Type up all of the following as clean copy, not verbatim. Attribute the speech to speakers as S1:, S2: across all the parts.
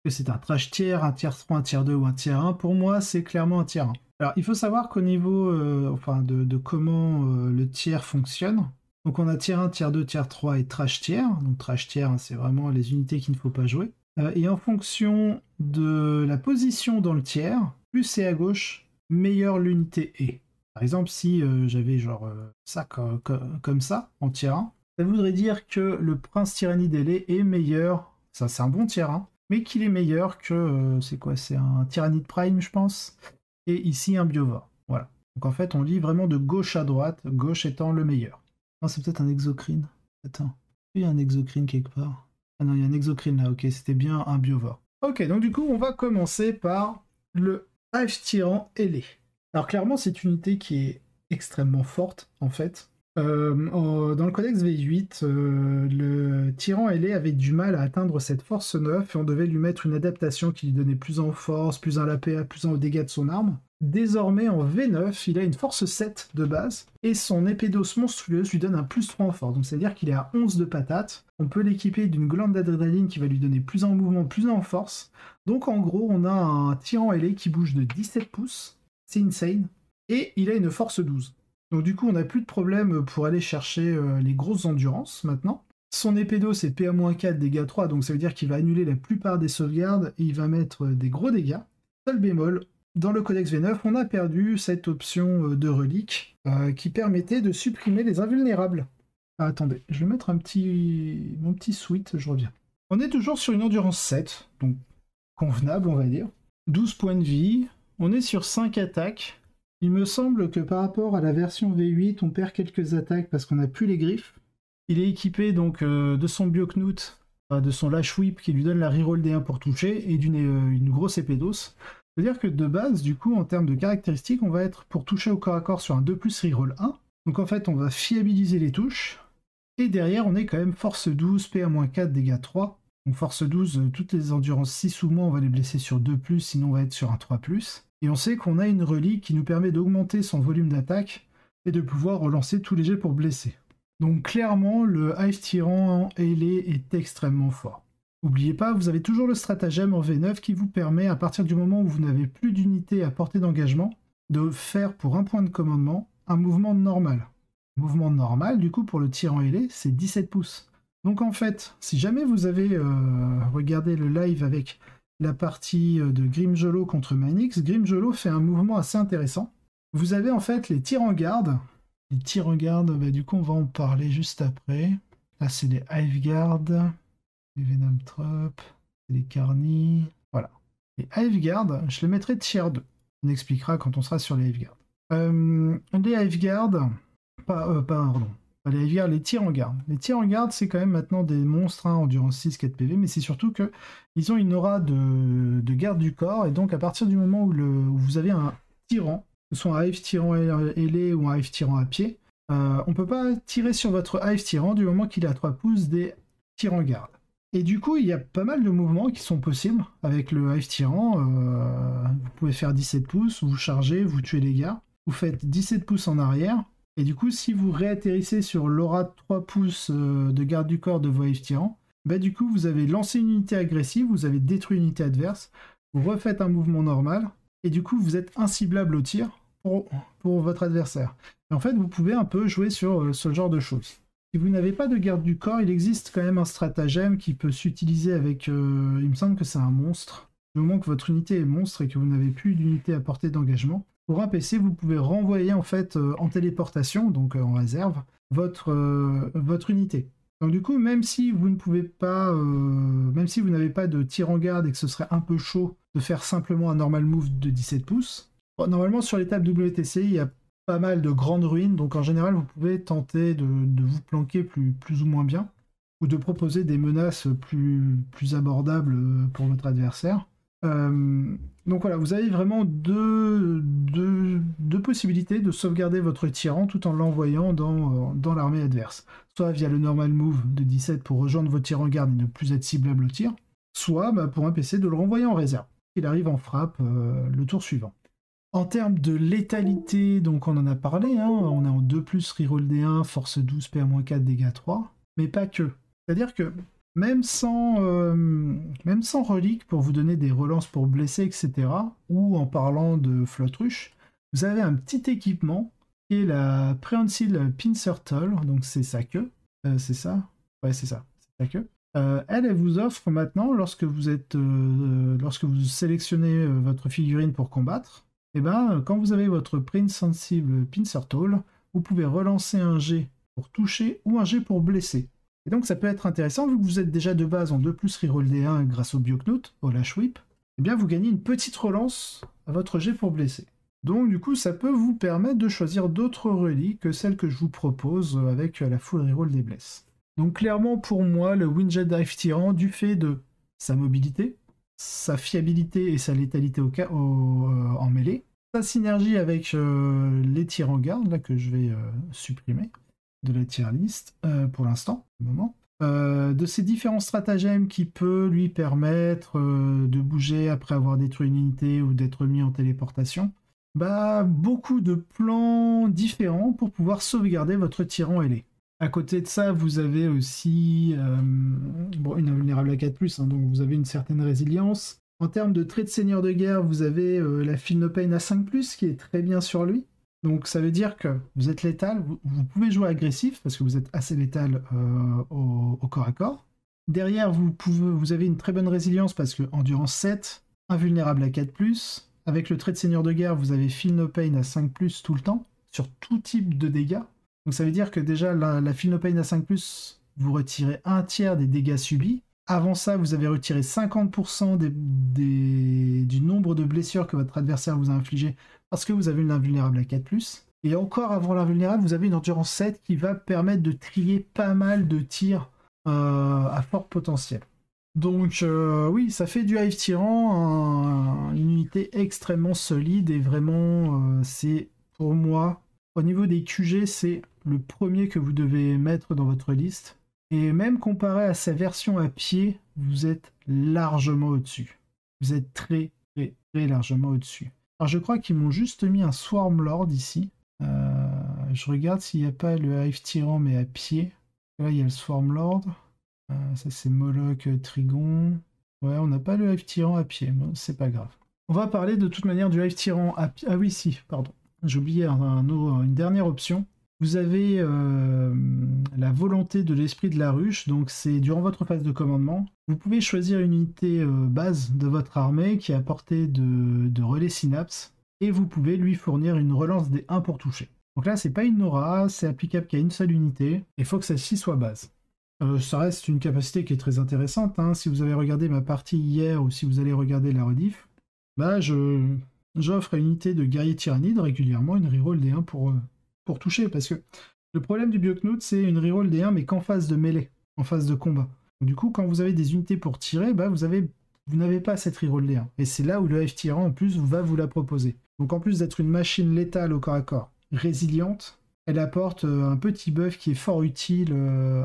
S1: que c'est un trash tier, un tier 3, un tier 2 ou un tier 1. Pour moi, c'est clairement un tier 1. Alors, il faut savoir qu'au niveau enfin, de comment le tiers fonctionne, donc on a tier 1, tier 2, tier 3 et trash tier. Donc trash tier, hein, c'est vraiment les unités qu'il ne faut pas jouer. Et en fonction de la position dans le tiers, plus c'est à gauche, meilleure l'unité est. Par exemple, si j'avais genre ça comme ça, en tier 1, ça voudrait dire que le prince tyrannide ailé est meilleur, ça c'est un bon tier 1, mais qu'il est meilleur que, c'est quoi, c'est un tyrannide prime je pense, et ici un biovore. Voilà. Donc en fait on lit vraiment de gauche à droite, gauche étant le meilleur. Non, c'est peut-être un exocrine. Attends, il y a un exocrine quelque part. Ah non, il y a un exocrine là, ok, c'était bien un biovore. Ok, donc du coup on va commencer par le H tyran ailé. Alors clairement c'est une unité qui est extrêmement forte en fait. Dans le codex V8, le tyran ailé avait du mal à atteindre cette force 9 et on devait lui mettre une adaptation qui lui donnait plus en force, plus en l'APA, plus en dégâts de son arme. Désormais en V9, il a une force 7 de base et son épée d'os monstrueuse lui donne un plus 3 en force. Donc c'est-à-dire qu'il est à 11 de patate. On peut l'équiper d'une glande d'adrénaline qui va lui donner plus en mouvement, plus en force. Donc en gros, on a un tyran ailé qui bouge de 17 pouces. C'est insane. Et il a une force 12. Donc du coup, on n'a plus de problème pour aller chercher les grosses endurances maintenant. Son épée d'eau, c'est PA-4, dégâts 3, donc ça veut dire qu'il va annuler la plupart des sauvegardes et il va mettre des gros dégâts. Seul bémol, dans le codex V9, on a perdu cette option de relique qui permettait de supprimer les invulnérables. Ah, attendez, je vais mettre mon petit suite, je reviens. On est toujours sur une endurance 7, donc convenable, on va dire. 12 points de vie, on est sur 5 attaques. Il me semble que par rapport à la version V8, on perd quelques attaques parce qu'on n'a plus les griffes. Il est équipé donc de son Bioknout, de son Lash Whip qui lui donne la reroll D1 pour toucher et une grosse épée d'os. C'est-à-dire que de base, du coup, en termes de caractéristiques, on va être pour toucher au corps à corps sur un 2+, reroll 1. Donc en fait, on va fiabiliser les touches. Et derrière, on est quand même force 12, PA-4, dégâts 3. Donc force 12, toutes les endurances 6 ou moins, on va les blesser sur 2+, sinon on va être sur un 3+. Et on sait qu'on a une relique qui nous permet d'augmenter son volume d'attaque et de pouvoir relancer tous les jets pour blesser. Donc clairement, le Hive Tyran ailé est extrêmement fort. N'oubliez pas, vous avez toujours le stratagème en V9 qui vous permet, à partir du moment où vous n'avez plus d'unité à portée d'engagement, de faire pour un point de commandement un mouvement normal. Mouvement normal, du coup, pour le Tyran ailé, c'est 17 pouces. Donc en fait, si jamais vous avez regardé le live avec la partie de Grimjolo contre Manix, Grimjolo fait un mouvement assez intéressant. Vous avez en fait les tirs en garde. Les tirs en garde, bah, du coup on va en parler juste après. Là c'est les Hiveguard, les Venom Trop, les Carni. Voilà. Les Hiveguard, je les mettrai tier 2. On expliquera quand on sera sur les Hiveguard. Les Hiveguard, pardon. Les Hiveguard, les tirs en garde. Les tirs en garde, c'est quand même maintenant des monstres endurance 6, 4 PV, mais c'est surtout que ils ont une aura de garde du corps, et donc à partir du moment où vous avez un tyran, que ce soit un Hive tyran ailé ou un Hive tyran à pied, on peut pas tirer sur votre Hive tyran du moment qu'il est à 3 pouces des tirs en garde. Et du coup, il y a pas mal de mouvements qui sont possibles avec le Hive tyran. Vous pouvez faire 17 pouces, vous chargez, vous tuez les gars. Vous faites 17 pouces en arrière. Et du coup, si vous réatterrissez sur l'aura de 3 pouces de garde du corps de vos Hive tyrans, bah du coup, vous avez lancé une unité agressive, vous avez détruit une unité adverse, vous refaites un mouvement normal, et du coup, vous êtes inciblable au tir pour votre adversaire. Et en fait, vous pouvez un peu jouer sur ce genre de choses. Si vous n'avez pas de garde du corps, il existe quand même un stratagème qui peut s'utiliser avec... il me semble que c'est un monstre. Du moment que votre unité est monstre et que vous n'avez plus d'unité à portée d'engagement, pour un PC, vous pouvez renvoyer en fait en téléportation, donc en réserve, votre unité. Donc du coup, même si vous ne pouvez pas, même si vous n'avez pas de tir en garde et que ce serait un peu chaud de faire simplement un normal move de 17 pouces, bon, normalement sur les tables WTC, il y a pas mal de grandes ruines, donc en général, vous pouvez tenter de vous planquer plus ou moins bien, ou de proposer des menaces plus abordables pour votre adversaire. Donc voilà, vous avez vraiment deux possibilités de sauvegarder votre tyran tout en l'envoyant dans l'armée adverse. Soit via le normal move de 17 pour rejoindre votre tir en garde et ne plus être ciblable au tir, soit pour un PC de le renvoyer en réserve. Il arrive en frappe le tour suivant. En termes de létalité, donc on en a parlé, hein, on est en 2+, reroll D1, force 12, PA-4, dégâts 3, mais pas que. C'est-à-dire que même sans relique pour vous donner des relances pour blesser, etc. Ou en parlant de Flotrush, vous avez un petit équipement qui est la Prehensile Pincer Toll, donc c'est sa queue. C'est ça? Ouais, c'est ça, c'est sa queue. Elle vous offre maintenant, lorsque vous sélectionnez votre figurine pour combattre, et ben, quand vous avez votre Prehensile Pincer Toll, vous pouvez relancer un jet pour toucher ou un jet pour blesser. Et donc ça peut être intéressant, vu que vous êtes déjà de base en 2+ reroll D1 grâce au Bioknout, au Lash Whip, eh bien vous gagnez une petite relance à votre jet pour blesser. Donc du coup ça peut vous permettre de choisir d'autres reliques que celles que je vous propose avec la full reroll des blesses. Donc clairement pour moi, le Windjet Dive Tyran, du fait de sa mobilité, sa fiabilité et sa létalité en mêlée, sa synergie avec les tirs en garde, là que je vais supprimer de la tier list pour l'instant, au moment. De ces différents stratagèmes qui peut lui permettre de bouger après avoir détruit une unité ou d'être mis en téléportation, bah beaucoup de plans différents pour pouvoir sauvegarder votre tyran ailé. À côté de ça, vous avez aussi une invulnérable à 4+, hein, donc vous avez une certaine résilience. En termes de trait de seigneur de guerre, vous avez la Feel No Pain à 5+, qui est très bien sur lui. Donc ça veut dire que vous êtes létal, vous pouvez jouer agressif, parce que vous êtes assez létal au corps à corps. Derrière, vous avez une très bonne résilience, parce que endurance 7, invulnérable à 4+. Avec le trait de seigneur de guerre, vous avez Feel No Pain à 5+, tout le temps, sur tout type de dégâts. Donc ça veut dire que déjà, la Feel No Pain à 5+, vous retirez un tiers des dégâts subis. Avant ça, vous avez retiré 50% du nombre de blessures que votre adversaire vous a infligées parce que vous avez une invulnérable à 4+. Et encore avant l'invulnérable, vous avez une endurance 7 qui va permettre de trier pas mal de tirs à fort potentiel. Donc oui, ça fait du Hive Tyran une unité extrêmement solide et vraiment, c'est pour moi, au niveau des QG, c'est le premier que vous devez mettre dans votre liste. Et même comparé à sa version à pied, vous êtes largement au-dessus. Vous êtes très, très, très largement au-dessus. Alors je crois qu'ils m'ont juste mis un Swarm Lord ici. Je regarde s'il n'y a pas le Hive Tyran mais à pied. Là il y a le Swarm Lord. Ça c'est Moloch Trigon. Ouais, on n'a pas le Hive Tyran à pied, mais c'est pas grave. On va parler de toute manière du Hive Tyran à pied. Ah oui, si, pardon. J'ai oublié une dernière option. Vous avez la volonté de l'esprit de la ruche, donc c'est durant votre phase de commandement. Vous pouvez choisir une unité base de votre armée qui est à portée de relais synapse, et vous pouvez lui fournir une relance des 1 pour toucher. Donc là, c'est pas une aura, c'est applicable qu'à une seule unité, et il faut que celle-ci soit base. Ça reste une capacité qui est très intéressante, hein. Si vous avez regardé ma partie hier, ou si vous allez regarder la rediff, bah j'offre à une unité de guerrier tyrannide régulièrement une reroll des 1 pour toucher, parce que le problème du Bioknout, c'est une reroll des 1 mais qu'en phase de mêlée, en phase de combat. Donc, du coup, quand vous avez des unités pour tirer, bah, vous n'avez pas cette reroll des 1. Et c'est là où le Hive Tyran, en plus, va vous la proposer. Donc en plus d'être une machine létale au corps à corps, résiliente, elle apporte un petit buff qui est fort utile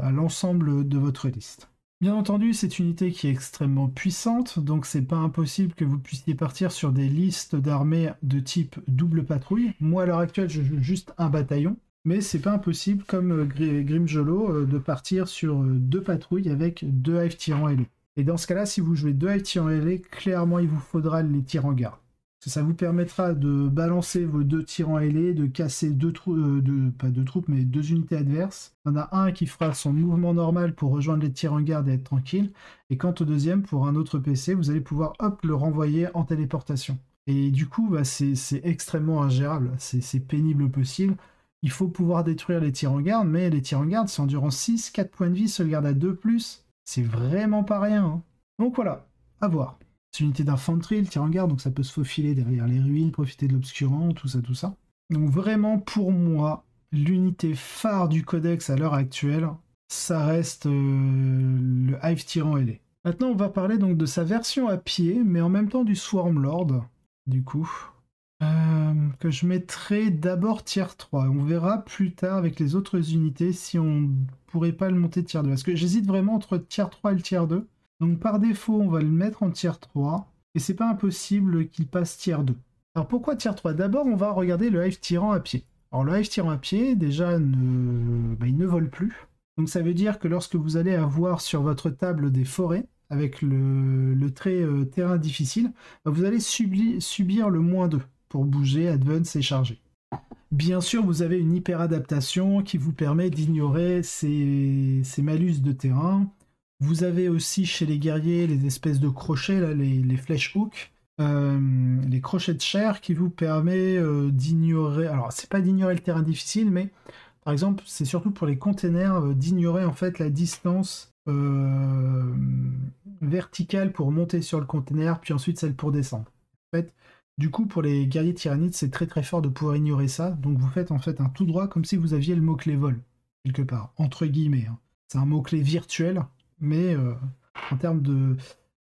S1: à l'ensemble de votre liste. Bien entendu, c'est une unité qui est extrêmement puissante, donc c'est pas impossible que vous puissiez partir sur des listes d'armées de type double patrouille. Moi, à l'heure actuelle, je joue juste un bataillon, mais c'est pas impossible, comme Grimjolo, de partir sur 2 patrouilles avec 2 Hive Tyrans ailés. Et dans ce cas-là, si vous jouez 2 Hive Tyrans ailés, clairement, il vous faudra les tirs en garde. Ça vous permettra de balancer vos 2 tyrans ailés, de casser pas 2 troupes, mais 2 unités adverses. Il y en a un qui fera son mouvement normal pour rejoindre les tirs en garde et être tranquille. Et quant au deuxième, pour un autre PC, vous allez pouvoir le renvoyer en téléportation. Et du coup, bah, c'est extrêmement ingérable. C'est pénible au possible. Il faut pouvoir détruire les tirs en garde, mais les tirs en garde, c'est endurance 6, 4 points de vie, sauvegarde à 2+. C'est vraiment pas rien, hein. Donc voilà, à voir. C'est une unité d'infanterie, le tir en garde, donc ça peut se faufiler derrière les ruines, profiter de l'obscurant, tout ça, tout ça. Donc vraiment, pour moi, l'unité phare du codex à l'heure actuelle, ça reste le Hive Tyran ailé. Maintenant, on va parler donc de sa version à pied, mais en même temps du Swarm Lord, du coup, que je mettrai d'abord tier 3. On verra plus tard avec les autres unités si on pourrait pas le monter tier 2. Parce que j'hésite vraiment entre tier 3 et le tier 2. Donc par défaut, on va le mettre en tier 3, et c'est pas impossible qu'il passe tier 2. Alors pourquoi tier 3? D'abord, on va regarder le Hive Tyran à pied. Alors le Hive Tyran à pied, déjà, il ne vole plus. Donc ça veut dire que lorsque vous allez avoir sur votre table des forêts, avec le trait terrain difficile, bah, vous allez subir le -2 pour bouger, advance et charger. Bien sûr, vous avez une hyper-adaptation qui vous permet d'ignorer ces malus de terrain. Vous avez aussi chez les guerriers les espèces de crochets, là, les flèches hook, les crochets de chair qui vous permet d'ignorer... Alors, c'est pas d'ignorer le terrain difficile, mais par exemple, c'est surtout pour les containers d'ignorer en fait la distance verticale pour monter sur le container, puis ensuite celle pour descendre. En fait, du coup, pour les guerriers tyrannides, c'est très très fort de pouvoir ignorer ça. Donc vous faites en fait un tout droit comme si vous aviez le mot-clé vol, quelque part, entre guillemets. Hein. C'est un mot-clé virtuel, mais en termes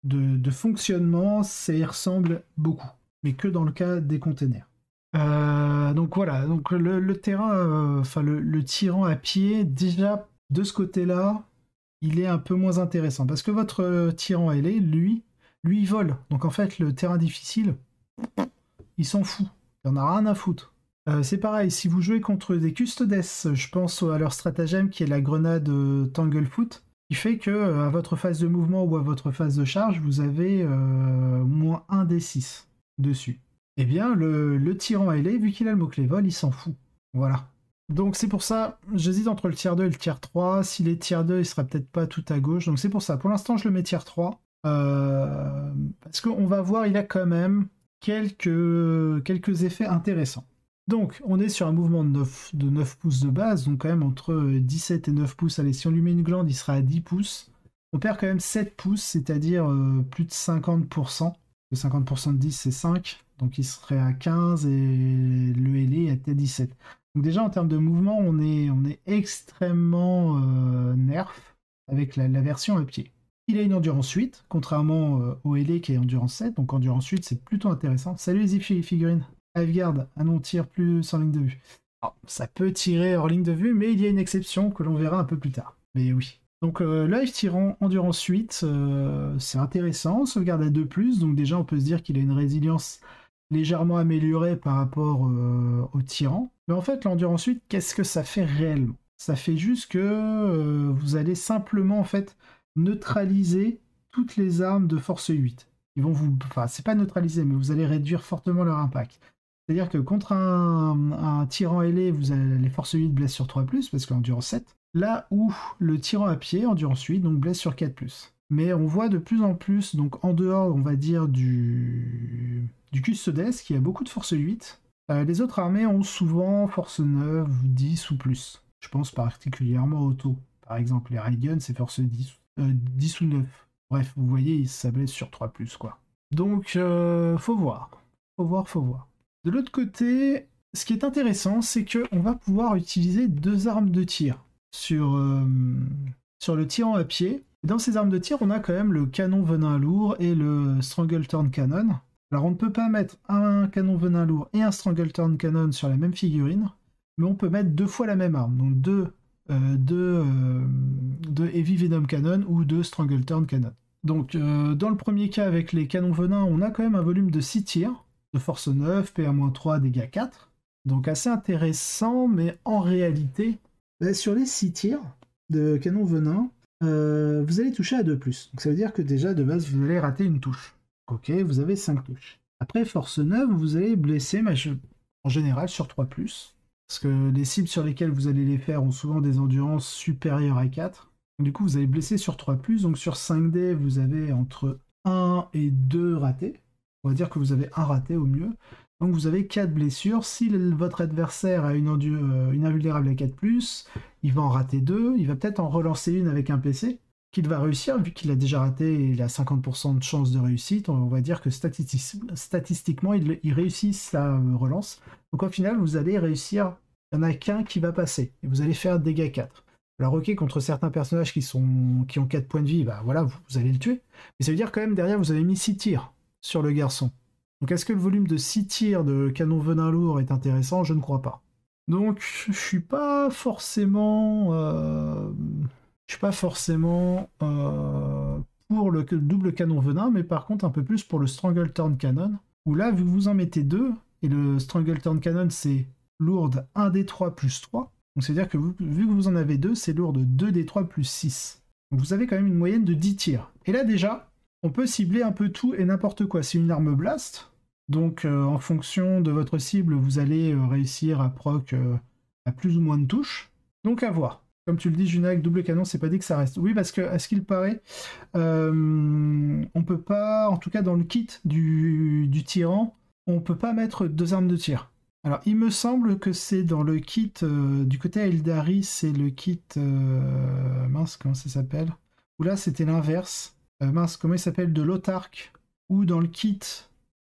S1: de fonctionnement, ça y ressemble beaucoup. Mais que dans le cas des containers. Donc voilà, donc le terrain, le tyran à pied, déjà de ce côté-là, il est un peu moins intéressant. Parce que votre tyran ailé, lui, il vole. Donc en fait, le terrain difficile, il s'en fout. Il en a rien à foutre. C'est pareil, si vous jouez contre des custodes, je pense à leur stratagème qui est la grenade Tanglefoot, qui fait que à votre phase de mouvement ou à votre phase de charge, vous avez -1 des 6 dessus. Eh bien, le tyran ailé, vu qu'il a le mot-clé vol, il s'en fout. Voilà. Donc c'est pour ça, j'hésite entre le tier 2 et le tier 3. S'il est tier 2, il sera peut-être pas tout à gauche. Donc c'est pour ça. Pour l'instant, je le mets tier 3. Parce qu'on va voir, il a quand même quelques effets intéressants. Donc, on est sur un mouvement de 9 pouces de base, donc quand même entre 17 et 9 pouces. Allez, si on lui met une glande, il sera à 10 pouces. On perd quand même 7 pouces, c'est-à-dire plus de 50%. Le 50% de 10, c'est 5. Donc il serait à 15 et le ailé est à 17. Donc déjà, en termes de mouvement, on est extrêmement nerf avec la version à pied. Il a une endurance 8, contrairement au ailé qui est endurance 7. Donc endurance 8, c'est plutôt intéressant. Salut les figurines. Hiveguard, ah non, tire plus en ligne de vue. Alors, ça peut tirer hors ligne de vue, mais il y a une exception que l'on verra un peu plus tard. Mais oui. Donc live tirant endurance 8, c'est intéressant, sauvegarde à 2+, donc déjà on peut se dire qu'il a une résilience légèrement améliorée par rapport au tyran. Mais en fait l'endurance 8, qu'est-ce que ça fait réellement? Ça fait juste que vous allez simplement en fait neutraliser toutes les armes de force 8. Ils vont vous... Enfin, c'est pas neutraliser, mais vous allez réduire fortement leur impact. C'est-à-dire que contre un tyran ailé, vous avez les forces 8 blessent sur 3+, parce que l'endurance 7. Là où le tyran à pied, endurance 8, donc blesse sur 4+. Mais on voit de plus en plus, donc en dehors, on va dire, du custodes, qui a beaucoup de force 8, les autres armées ont souvent force 9, 10 ou plus. Je pense particulièrement au taux. Par exemple, les Raygun, c'est force 10 ou 9. Bref, vous voyez, ça blesse sur 3+, quoi. Donc, faut voir. Faut voir. De l'autre côté, ce qui est intéressant, c'est qu'on va pouvoir utiliser 2 armes de tir sur le tyran à pied. Et dans ces armes de tir, on a quand même le canon venin lourd et le Strangleturn Cannon. Alors on ne peut pas mettre un canon venin lourd et un Strangleturn Cannon sur la même figurine, mais on peut mettre 2 fois la même arme. Donc 2 Heavy Venom Cannon ou 2 Strangleturn Cannon. Donc dans le premier cas avec les canons venin, on a quand même un volume de 6 tirs, de force 9, PA-3, dégâts 4. Donc assez intéressant, mais en réalité, sur les 6 tirs de canon venin, vous allez toucher à 2+. Donc ça veut dire que déjà de base vous allez rater une touche. Ok, vous avez 5 touches. Après force 9, vous allez blesser en général sur 3+. Parce que les cibles sur lesquelles vous allez les faire ont souvent des endurances supérieures à 4. Donc, du coup vous allez blesser sur 3+. Donc sur 5D, vous avez entre 1 et 2 ratés. On va dire que vous avez un raté au mieux. Donc vous avez 4 blessures. Si votre adversaire a une invulnérable à 4+, il va en rater 2. Il va peut-être en relancer une avec un PC qu'il va réussir. Vu qu'il a déjà raté, il a 50% de chance de réussite. On va dire que statistiquement, il réussit sa relance. Donc au final, vous allez réussir. Il n'y en a qu'un qui va passer. Et vous allez faire dégâts 4. Alors ok, contre certains personnages qui ont 4 points de vie, bah voilà, vous allez le tuer. Mais ça veut dire quand même, derrière, vous avez mis 6 tirs sur le garçon. Donc est-ce que le volume de 6 tirs de canon venin lourd est intéressant? Je ne crois pas. Donc je suis pas forcément pour le double canon venin, mais par contre un peu plus pour le Strangleturn Cannon, où là, vu que vous en mettez 2, et le Strangleturn Cannon c'est lourde 1d3 plus 3, Donc c'est-à-dire que vu que vous en avez 2, c'est lourd de 2d3 plus 6. Donc vous avez quand même une moyenne de 10 tirs. Et là déjà, on peut cibler un peu tout et n'importe quoi. C'est une arme blast, donc en fonction de votre cible, vous allez réussir à proc à plus ou moins de touches. Donc à voir. Comme tu le dis, Junak, double canon, c'est pas dit que ça reste. Oui, parce que, à ce qu'il paraît, on peut pas, en tout cas dans le kit du tyran, on peut pas mettre 2 armes de tir. Alors, il me semble que c'est dans le kit du côté Eldari, c'est le kit. Mince, comment ça s'appelle? Ou là, c'était l'inverse. Mince, comment il s'appelle? De l'Autarque. Ou dans le kit,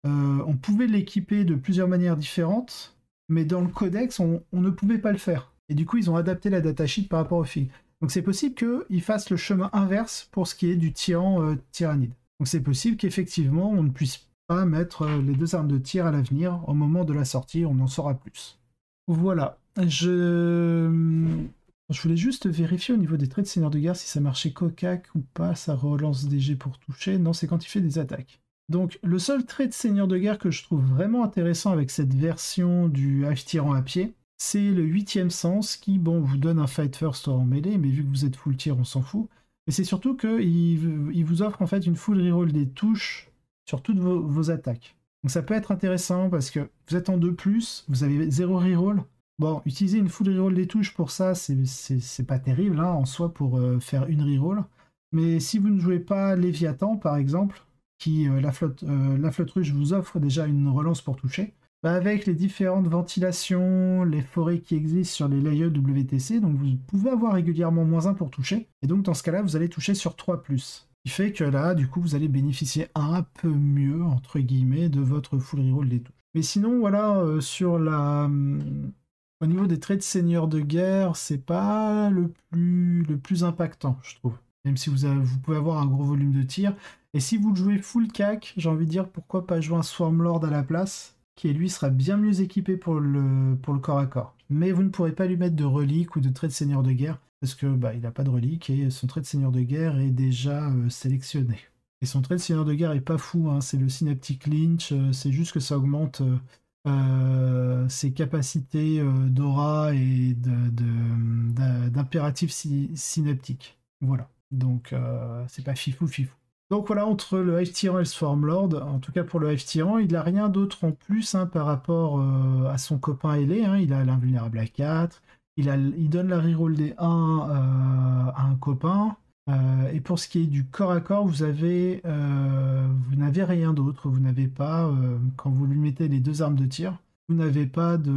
S1: on pouvait l'équiper de plusieurs manières différentes, mais dans le codex, on ne pouvait pas le faire. Et du coup, ils ont adapté la datasheet par rapport au fig. Donc, c'est possible qu'ils fassent le chemin inverse pour ce qui est du tyran tyrannide. Donc, c'est possible qu'effectivement, on ne puisse pas mettre les 2 armes de tir à l'avenir. Au moment de la sortie, on en saura plus. Voilà. Je voulais juste vérifier au niveau des traits de seigneur de guerre si ça marchait cocac ou pas. Ça relance des jets pour toucher. Non, c'est quand il fait des attaques. Donc, le seul trait de seigneur de guerre que je trouve vraiment intéressant avec cette version du Hive Tyran à pied, c'est le 8e sens qui, bon, vous donne un fight first en mêlée, mais vu que vous êtes full tir, on s'en fout. Mais c'est surtout qu'il vous offre en fait une full reroll des touches sur toutes vos attaques. Donc ça peut être intéressant parce que vous êtes en 2+, vous avez 0 reroll. Bon, utiliser une full reroll des touches pour ça, c'est pas terrible hein, en soi pour faire une reroll. Mais si vous ne jouez pas Léviathan, par exemple, qui la flotte ruche vous offre déjà une relance pour toucher, bah avec les différentes ventilations, les forêts qui existent sur les layers WTC, donc vous pouvez avoir régulièrement -1 pour toucher. Et donc dans ce cas-là, vous allez toucher sur 3+. Ce qui fait que là, du coup, vous allez bénéficier un peu mieux, entre guillemets, de votre full reroll des touches. Mais sinon, voilà, sur la... au niveau des traits de seigneur de guerre, c'est pas le plus impactant, je trouve. Même si vous pouvez avoir un gros volume de tir. Et si vous le jouez full cac, j'ai envie de dire pourquoi pas jouer un Swarmlord à la place, qui lui sera bien mieux équipé pour le corps à corps. Mais vous ne pourrez pas lui mettre de relique ou de trait de seigneur de guerre, parce que bah, il n'a pas de relique et son trait de seigneur de guerre est déjà sélectionné. Et son trait de seigneur de guerre est pas fou, hein, c'est le Synaptic Lynch, c'est juste que ça augmente ses capacités d'aura et d'impératif synaptique. Voilà. Donc c'est pas fifou. Donc voilà, entre le Hive Tyran et le Swarmlord, en tout cas pour le Hive Tyran, il n'a rien d'autre en plus hein, par rapport à son copain ailé. Hein, il a l'invulnérable à 4, il donne la reroll des 1 à un copain. Et pour ce qui est du corps à corps, vous n'avez rien d'autre. Vous n'avez pas, quand vous lui mettez les 2 armes de tir, vous n'avez pas de...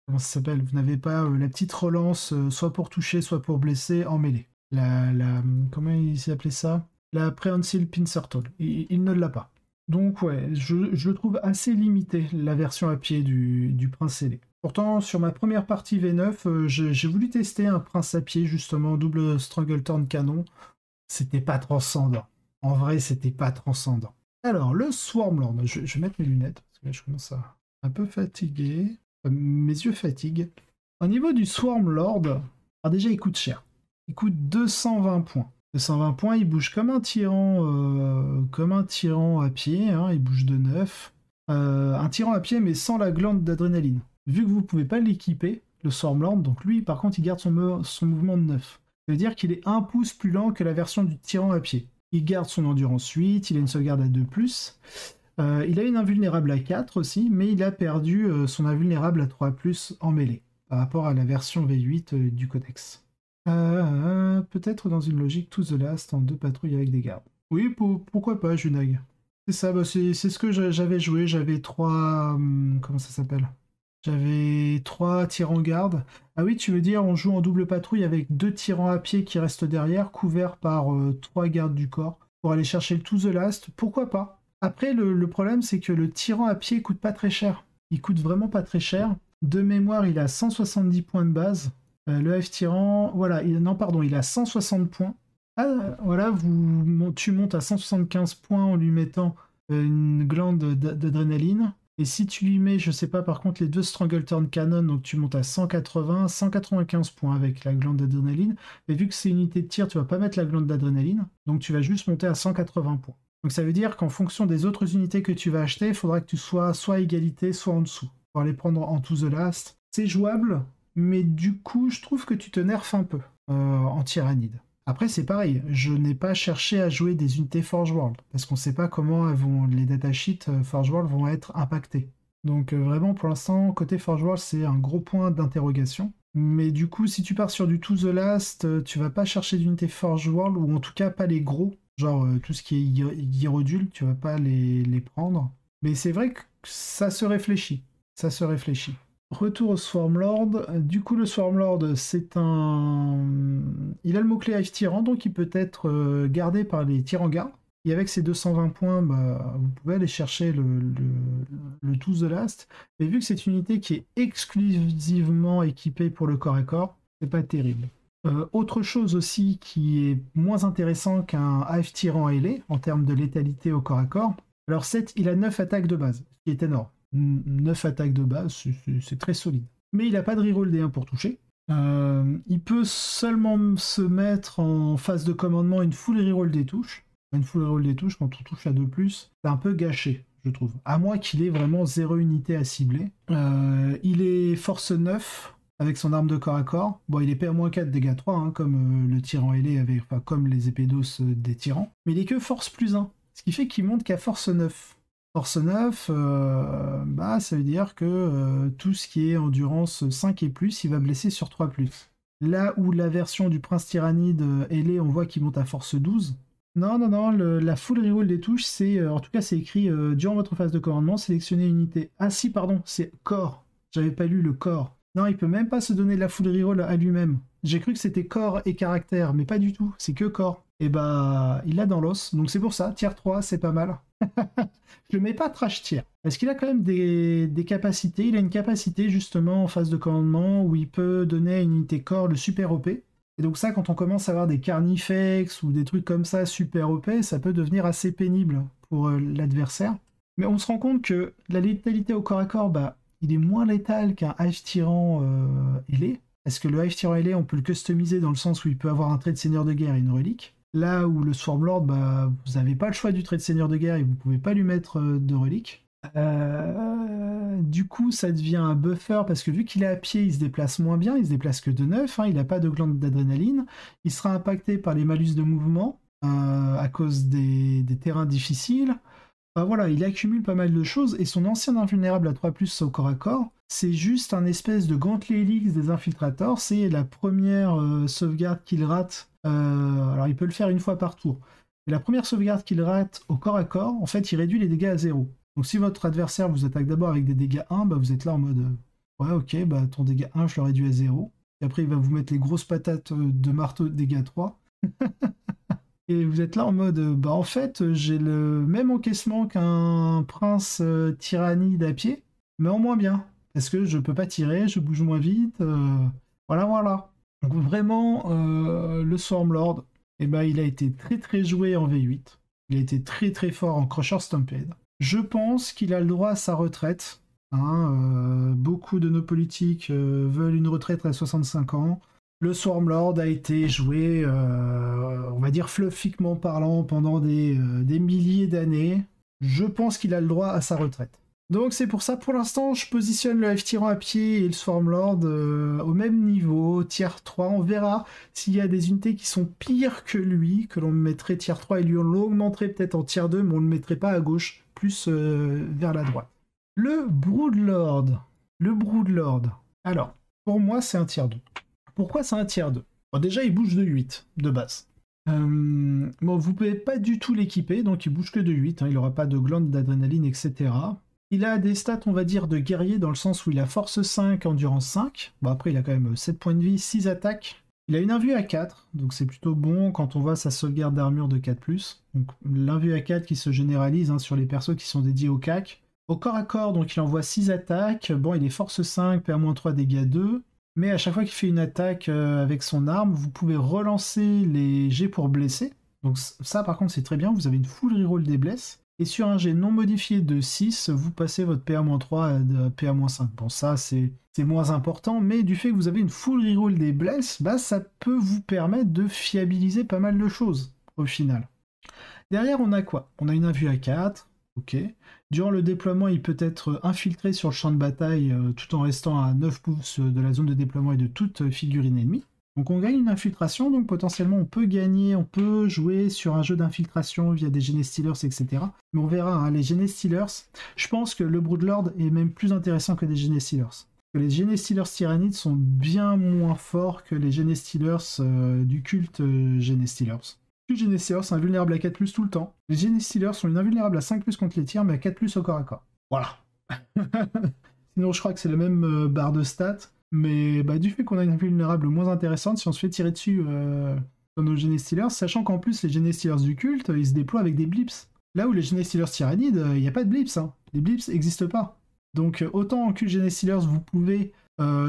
S1: Comment ça s'appelle? Vous n'avez pas la petite relance, soit pour toucher, soit pour blesser, en mêlée. Comment il s'appelait ça? La Prehensile Pincer Tool. Il ne l'a pas. Donc ouais, je trouve assez limité la version à pied du Prince ailé. Pourtant, sur ma première partie V9, j'ai voulu tester un Prince à pied, justement, double Strangletorn canon. C'était pas transcendant. En vrai, c'était pas transcendant. Alors, le Swarmlord. Je vais mettre mes lunettes, parce que là, je commence à un peu fatiguer. Mes yeux fatiguent. Au niveau du Swarmlord, alors déjà, il coûte cher. Il coûte 220 points. 220 points, il bouge comme un tyran à pied, hein, il bouge de 9. Un tyran à pied, mais sans la glande d'adrénaline. Vu que vous ne pouvez pas l'équiper, le Swarmlord, donc lui, par contre, il garde son mouvement de 9. Ça veut dire qu'il est 1 pouce plus lent que la version du tyran à pied. Il garde son endurance 8, il a une sauvegarde à 2+. Il a une invulnérable à 4 aussi, mais il a perdu son invulnérable à 3+, en mêlée, par rapport à la version V8 du codex. Peut-être dans une logique to the last en 2 patrouilles avec des gardes. Oui, pourquoi pas, Junag. C'est ça, bah c'est ce que j'avais joué. J'avais 3... comment ça s'appelle? J'avais 3 tyrans garde. Ah oui, tu veux dire, on joue en double patrouille avec 2 tyrans à pied qui restent derrière, couverts par 3 gardes du corps, pour aller chercher le to the last. Pourquoi pas? Après, le problème, c'est que le tyran à pied coûte pas très cher. Il coûte vraiment pas très cher. De mémoire, il a 170 points de base. Le Hive Tyran, voilà, il a 160 points. Ah, voilà, tu montes à 175 points en lui mettant une glande d'adrénaline. Et si tu lui mets, je sais pas, par contre, les 2 Strangletorn Cannon, donc tu montes à 180, 195 points avec la glande d'adrénaline. Et vu que c'est une unité de tir, tu vas pas mettre la glande d'adrénaline, donc tu vas juste monter à 180 points. Donc ça veut dire qu'en fonction des autres unités que tu vas acheter, il faudra que tu sois soit à égalité, soit en dessous, pour les prendre en to the last. C'est jouable, mais du coup, je trouve que tu te nerfes un peu en tyrannide. Après, c'est pareil, je n'ai pas cherché à jouer des unités Forge World, parce qu'on ne sait pas comment les datasheets Forge World vont être impactés. Donc vraiment, pour l'instant, côté Forge World, c'est un gros point d'interrogation. Mais du coup, si tu pars sur du To The Last, tu vas pas chercher d'unités Forge World, ou en tout cas pas les gros, genre tout ce qui est Hierodule, tu vas pas les prendre. Mais c'est vrai que ça se réfléchit. Ça se réfléchit. Retour au Swarmlord. Du coup, le Swarmlord, c'est un... Il a le mot-clé Hive Tyrant, donc il peut être gardé par les tyrans-gardes. Et avec ses 220 points, bah, vous pouvez aller chercher le To The Last. Mais vu que c'est une unité qui est exclusivement équipée pour le corps à corps, c'est pas terrible. Autre chose aussi qui est moins intéressant qu'un Hive Tyrant ailé en termes de létalité au corps à corps. Alors 7, il a 9 attaques de base, ce qui est énorme. 9 attaques de base, c'est très solide. Mais il n'a pas de reroll D1 pour toucher. Il peut seulement se mettre en phase de commandement une full reroll des touches. Une full reroll des touches, quand on touche à 2+, c'est un peu gâché, je trouve. À moins qu'il ait vraiment 0 unité à cibler. Il est force 9 avec son arme de corps à corps. Bon, il est PA-4, dégâts 3, hein, comme le tyran ailé, enfin, comme les épées d'os des tyrans. Mais il est que force +1. Ce qui fait qu'il monte qu'à force 9. Force 9, bah, ça veut dire que tout ce qui est endurance 5 et plus, il va blesser sur 3+. Là où la version du prince tyrannide ailé, on voit qu'il monte à force 12. Non, non, non, la full reroll des touches, c'est, en tout cas, c'est écrit durant votre phase de commandement, sélectionnez une unité. Ah si, pardon, c'est corps. J'avais pas lu le corps. Non, il peut même pas se donner la full reroll à lui-même. J'ai cru que c'était corps et caractère, mais pas du tout, c'est que corps. Et bah, il l'a dans l'os, donc c'est pour ça, tier 3, c'est pas mal. Je le mets pas trash tier, parce qu'il a quand même des capacités. Il a une capacité justement en phase de commandement où il peut donner à une unité corps le super OP. Et donc ça, quand on commence à avoir des carnifex ou des trucs comme ça super OP, ça peut devenir assez pénible pour l'adversaire. Mais on se rend compte que la létalité au corps à corps, bah, il est moins létal qu'un Hive Tyrant ailé. Parce que le Hive Tyrant ailé, on peut le customiser dans le sens où il peut avoir un trait de seigneur de guerre et une relique. Là où le Swarmlord, bah, vous n'avez pas le choix du trait de seigneur de guerre et vous ne pouvez pas lui mettre de relique. Du coup, ça devient un buffer parce que vu qu'il est à pied, il se déplace moins bien, il se déplace que de 9, hein, il n'a pas de glande d'adrénaline. Il sera impacté par les malus de mouvement à cause des terrains difficiles. Enfin, voilà, il accumule pas mal de choses et son ancien invulnérable à 3+ au corps à corps, c'est juste un espèce de gantelet helix des infiltrators. C'est la première sauvegarde qu'il rate. Alors, il peut le faire une fois par tour. Et la première sauvegarde qu'il rate au corps à corps, en fait, il réduit les dégâts à 0. Donc si votre adversaire vous attaque d'abord avec des dégâts 1, bah, vous êtes là en mode ouais, ok, bah, ton dégât 1, je le réduis à 0. Et après, il va vous mettre les grosses patates de marteau de dégâts 3. Et vous êtes là en mode bah, en fait, j'ai le même encaissement qu'un prince tyrannide à pied, mais en moins bien. Parce que je peux pas tirer, je bouge moins vite. Voilà, voilà. Donc vraiment, le Swarmlord, eh ben, il a été très très joué en V8. Il a été très très fort en Crusher Stampede. Je pense qu'il a le droit à sa retraite. Hein, beaucoup de nos politiques veulent une retraite à 65 ans. Le Swarmlord a été joué, on va dire fluffiquement parlant, pendant des milliers d'années. Je pense qu'il a le droit à sa retraite. Donc c'est pour ça, pour l'instant, je positionne le Hive Tyrant à pied et le Swarmlord au même niveau, tier 3. On verra s'il y a des unités qui sont pires que lui, que l'on mettrait tier 3 et lui on l'augmenterait peut-être en tier 2, mais on ne le mettrait pas à gauche, plus vers la droite. Le Broodlord. Le Broodlord. Alors, pour moi, c'est un tier 2. Pourquoi c'est un tier 2 ? Bon, déjà, il bouge de 8, de base. Bon, vous pouvez pas du tout l'équiper, donc il bouge que de 8, hein, il n'aura pas de glande d'adrénaline, etc. Il a des stats, on va dire, de guerrier, dans le sens où il a force 5, endurance 5. Bon, après, il a quand même 7 points de vie, 6 attaques. Il a une invue à 4, donc c'est plutôt bon quand on voit sa sauvegarde d'armure de 4+. Donc l'invue à 4 qui se généralise hein, sur les persos qui sont dédiés au CAC. Au corps à corps, donc il envoie 6 attaques. Bon, il est force 5, PA-3, dégâts 2. Mais à chaque fois qu'il fait une attaque avec son arme, vous pouvez relancer les jets pour blesser. Donc ça, par contre, c'est très bien. Vous avez une full reroll des blesses. Et sur un jet non modifié de 6, vous passez votre PA-3 à PA-5. Bon, ça, c'est moins important. Mais du fait que vous avez une full reroll des blesses, bah, ça peut vous permettre de fiabiliser pas mal de choses, au final. Derrière, on a quoi ? On a une invue à 4. Ok. Durant le déploiement, il peut être infiltré sur le champ de bataille tout en restant à 9 pouces de la zone de déploiement et de toute figurine ennemie. Donc on gagne une infiltration, donc potentiellement on peut gagner, on peut jouer sur un jeu d'infiltration via des Gene Stealers, etc. Mais on verra, hein, les Gene Stealers, je pense que le Broodlord est même plus intéressant que des Gene Stealers. Parce que les Gene Stealers Tyrannides sont bien moins forts que les Gene Stealers du culte Gene Stealers. Les Gene Stealers sont invulnérables à 4+, tout le temps. Les Gene Stealers sont invulnérables à 5+, contre les tirs, mais à 4+, au corps à corps. Voilà. Sinon, je crois que c'est la même barre de stats. Mais bah, du fait qu'on a une invulnérable moins intéressante, si on se fait tirer dessus dans nos Gene Stealers, sachant qu'en plus, les Gene Stealers du culte, ils se déploient avec des blips. Là où les Gene Stealers Tyrannides, il n'y a pas de blips. Hein. Les blips n'existent pas. Donc, autant en culte Gene Stealers, vous pouvez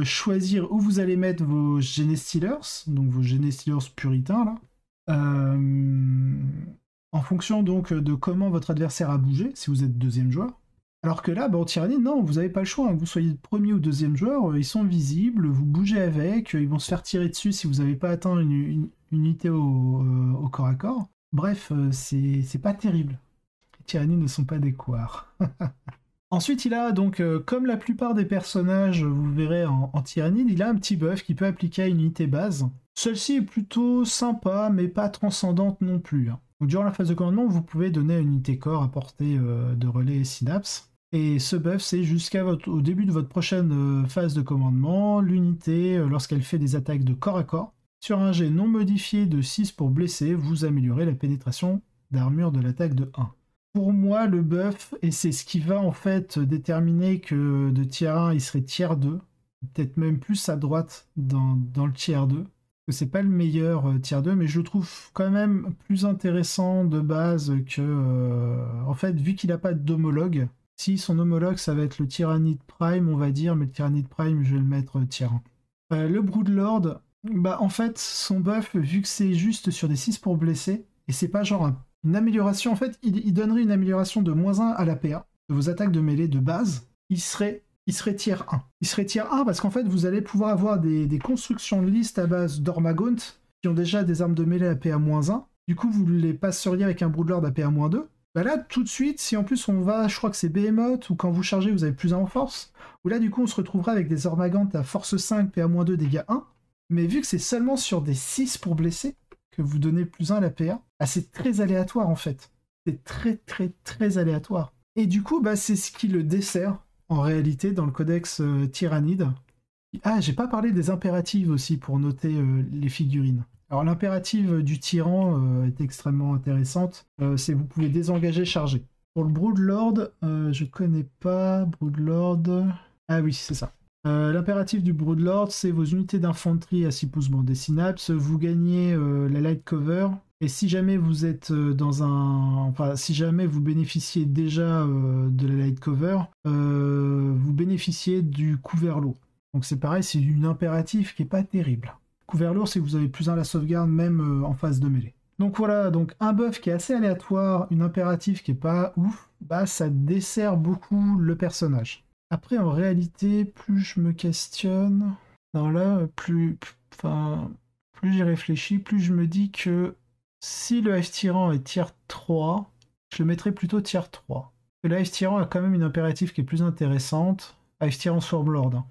S1: choisir où vous allez mettre vos Gene Stealers, donc vos Gene Stealers puritains, là. En fonction donc de comment votre adversaire a bougé, si vous êtes deuxième joueur. Alors que là, bah, en Tyrannie, non, vous n'avez pas le choix. Hein. Que vous soyez premier ou deuxième joueur, ils sont visibles, vous bougez avec, ils vont se faire tirer dessus si vous n'avez pas atteint une unité au corps à corps. Bref, c'est pas terrible. Les tyrannies ne sont pas des couards. Ensuite, il a donc, comme la plupart des personnages, vous verrez en Tyrannide, il a un petit buff qui peut appliquer à une unité base. Celle-ci est plutôt sympa, mais pas transcendante non plus. Hein. Donc, durant la phase de commandement, vous pouvez donner à une unité corps à portée de relais synapse. Et ce buff, c'est au début de votre prochaine phase de commandement, l'unité, lorsqu'elle fait des attaques de corps à corps, sur un jet non modifié de 6 pour blesser, vous améliorez la pénétration d'armure de l'attaque de 1. Pour moi, le buff, et c'est ce qui va en fait déterminer que de tiers 1, il serait tiers 2, peut-être même plus à droite dans le tiers 2, que c'est pas le meilleur tiers 2, mais je le trouve quand même plus intéressant de base que, en fait, vu qu'il n'a pas d'homologue, si son homologue, ça va être le Tyrannide Prime, on va dire, mais le Tyrannide Prime, je vais le mettre tiers 1. Le Broodlord, bah en fait, son buff, vu que c'est juste sur des 6 pour blesser, et c'est pas genre une amélioration, en fait, il donnerait une amélioration de -1 à l'APA de vos attaques de mêlée de base, il serait tiers 1. Il serait tiers 1 parce qu'en fait, vous allez pouvoir avoir des constructions de liste à base d'Ormagaunt qui ont déjà des armes de mêlée à PA -1. Du coup, vous les passeriez avec un Broodlord à PA -2. Bah là, tout de suite, si en plus on va, je crois que c'est Behemoth, ou quand vous chargez, vous avez plus 1 en force, ou là, du coup, on se retrouvera avec des Ormagaunt à force 5, PA -2, dégâts 1. Mais vu que c'est seulement sur des 6 pour blesser, que vous donnez plus 1 à la PA, bah c'est très aléatoire en fait. C'est très très très aléatoire. Et du coup, bah, c'est ce qui le dessert en réalité dans le codex Tyrannide. Ah, j'ai pas parlé des impératives aussi pour noter les figurines. Alors l'impérative du tyran est extrêmement intéressante. C'est vous pouvez désengager, charger. Pour le Broodlord, je connais pas Broodlord. Ah oui, c'est ça. L'impératif du Broodlord, c'est vos unités d'infanterie à 6 pouces des synapses. Vous gagnez la light cover. Et si jamais vous êtes dans un... Enfin, si jamais vous bénéficiez déjà de la light cover, vous bénéficiez du couvert lourd. Donc c'est pareil, c'est une impératif qui est pas terrible. Couvert lourd, c'est que vous avez plus 1 à la sauvegarde, même en phase de mêlée. Donc voilà, donc un buff qui est assez aléatoire, une impératif qui est pas ouf, bah ça dessert beaucoup le personnage. Après, en réalité, plus je me questionne, non là, plus j'y réfléchis, plus je me dis que si le F-Tyran est tier 3, je le mettrais plutôt tier 3. Le F-Tyran a quand même une impérative qui est plus intéressante. F-Tyran Swarmlord. Hein.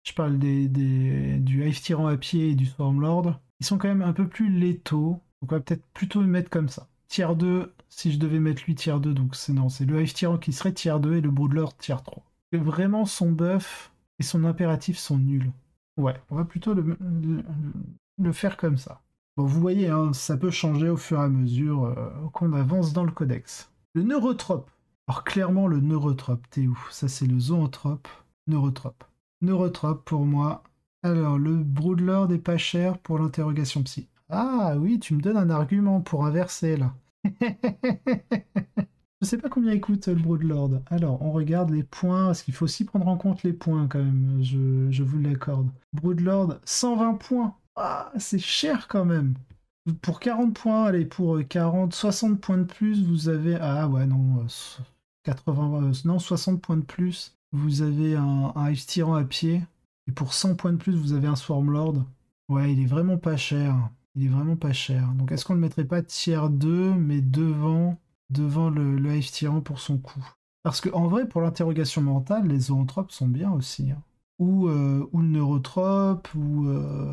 S1: Je parle du F-Tyran à pied et du Swarmlord. Ils sont quand même un peu plus létaux. Donc on va peut-être plutôt le mettre comme ça. Tier 2, si je devais mettre lui tier 2, donc c'est le F-Tyran qui serait tier 2 et le Broodlord tier 3. Et vraiment, son buff et son impératif sont nuls. Ouais, on va plutôt le faire comme ça. Bon, vous voyez, hein, ça peut changer au fur et à mesure qu'on avance dans le codex. Le neurotrope. Alors clairement, le neurotrope, t'es où? Ça, c'est le zootrope. Neurotrope. Neurotrope, pour moi. Alors, le Broodlord est pas cher pour l'interrogation psy. Ah oui, tu me donnes un argument pour inverser, là. Je sais pas combien il coûte le Broodlord. Alors, on regarde les points, parce qu'il faut aussi prendre en compte les points, quand même. Je vous l'accorde. Broodlord, 120 points. Ah, c'est cher quand même. Pour 40 points, allez, pour 60 points de plus, vous avez... Ah ouais, non, 80, non, 60 points de plus, vous avez un F-Tyran à pied. Et pour 100 points de plus, vous avez un Swarmlord. Ouais, il est vraiment pas cher. Il est vraiment pas cher. Donc est-ce qu'on le mettrait pas tier 2, mais devant devant le Hive Tyran pour son coup. Parce que en vrai, pour l'interrogation mentale, les zoanthropes sont bien aussi, hein. Ou le neurotrope,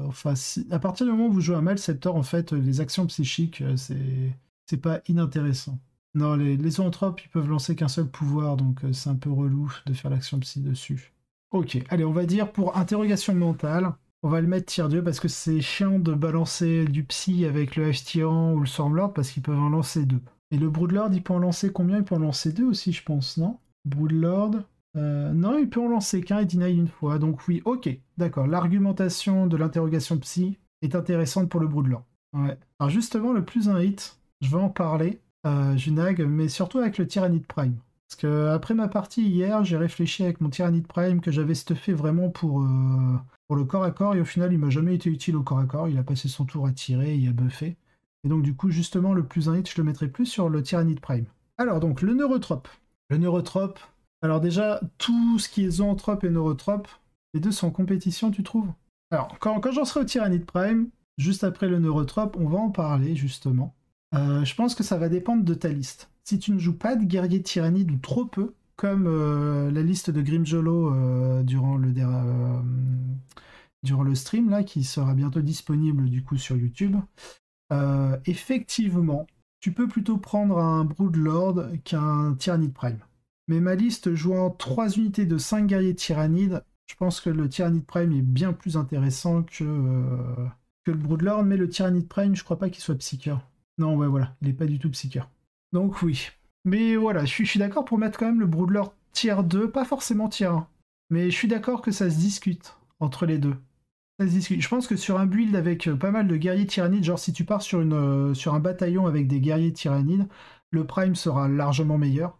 S1: enfin, à partir du moment où vous jouez un Malceptor, en fait, les actions psychiques, c'est pas inintéressant. Non, les zoanthropes, ils peuvent lancer qu'un seul pouvoir, donc c'est un peu relou de faire l'action psy dessus. Ok, allez, on va dire pour interrogation mentale, on va le mettre tier 2 parce que c'est chiant de balancer du psy avec le H-Tyran ou le Stormlord parce qu'ils peuvent en lancer deux. Et le Broodlord, il peut en lancer combien? Il peut en lancer deux aussi, je pense, non? Broodlord. Non, il peut en lancer qu'un et deny une fois. Donc oui, ok, d'accord. L'argumentation de l'interrogation psy est intéressante pour le Broodlord. Ouais. Alors justement, le plus un hit, je vais en parler, Junag, mais surtout avec le Tyrannid Prime. Parce que après ma partie hier, j'ai réfléchi avec mon Tyrannid Prime que j'avais stuffé vraiment pour le corps à corps, et au final, il m'a jamais été utile au corps à corps. Il a passé son tour à tirer, il a buffé. Et donc du coup, justement, le plus un hit, je le mettrai plus sur le Tyrannid Prime. Alors donc, le Neurotrope. Le Neurotrope, alors déjà, tout ce qui est zoanthrope et neurotrope, les deux sont en compétition, tu trouves? Alors, quand j'en serai au Tyrannid Prime, juste après le neurotrope, on va en parler, justement. Je pense que ça va dépendre de ta liste. Si tu ne joues pas de guerrier tyrannide ou trop peu, comme la liste de Grimjolo durant le stream, là, qui sera bientôt disponible du coup sur YouTube, effectivement, tu peux plutôt prendre un Broodlord qu'un Tyrannid Prime. Mais ma liste jouant 3 unités de 5 guerriers tyrannides, je pense que le Tyrannid Prime est bien plus intéressant que le Broodlord, mais le Tyrannid Prime, je crois pas qu'il soit psycheur. Non, ouais, voilà, il est pas du tout psycheur. Donc oui. Mais voilà, je suis d'accord pour mettre quand même le Broodlord tier 2, pas forcément tier 1. Mais je suis d'accord que ça se discute entre les deux. Ça se discute. Je pense que sur un build avec pas mal de guerriers tyrannides, genre si tu pars sur un bataillon avec des guerriers tyrannides, le Prime sera largement meilleur.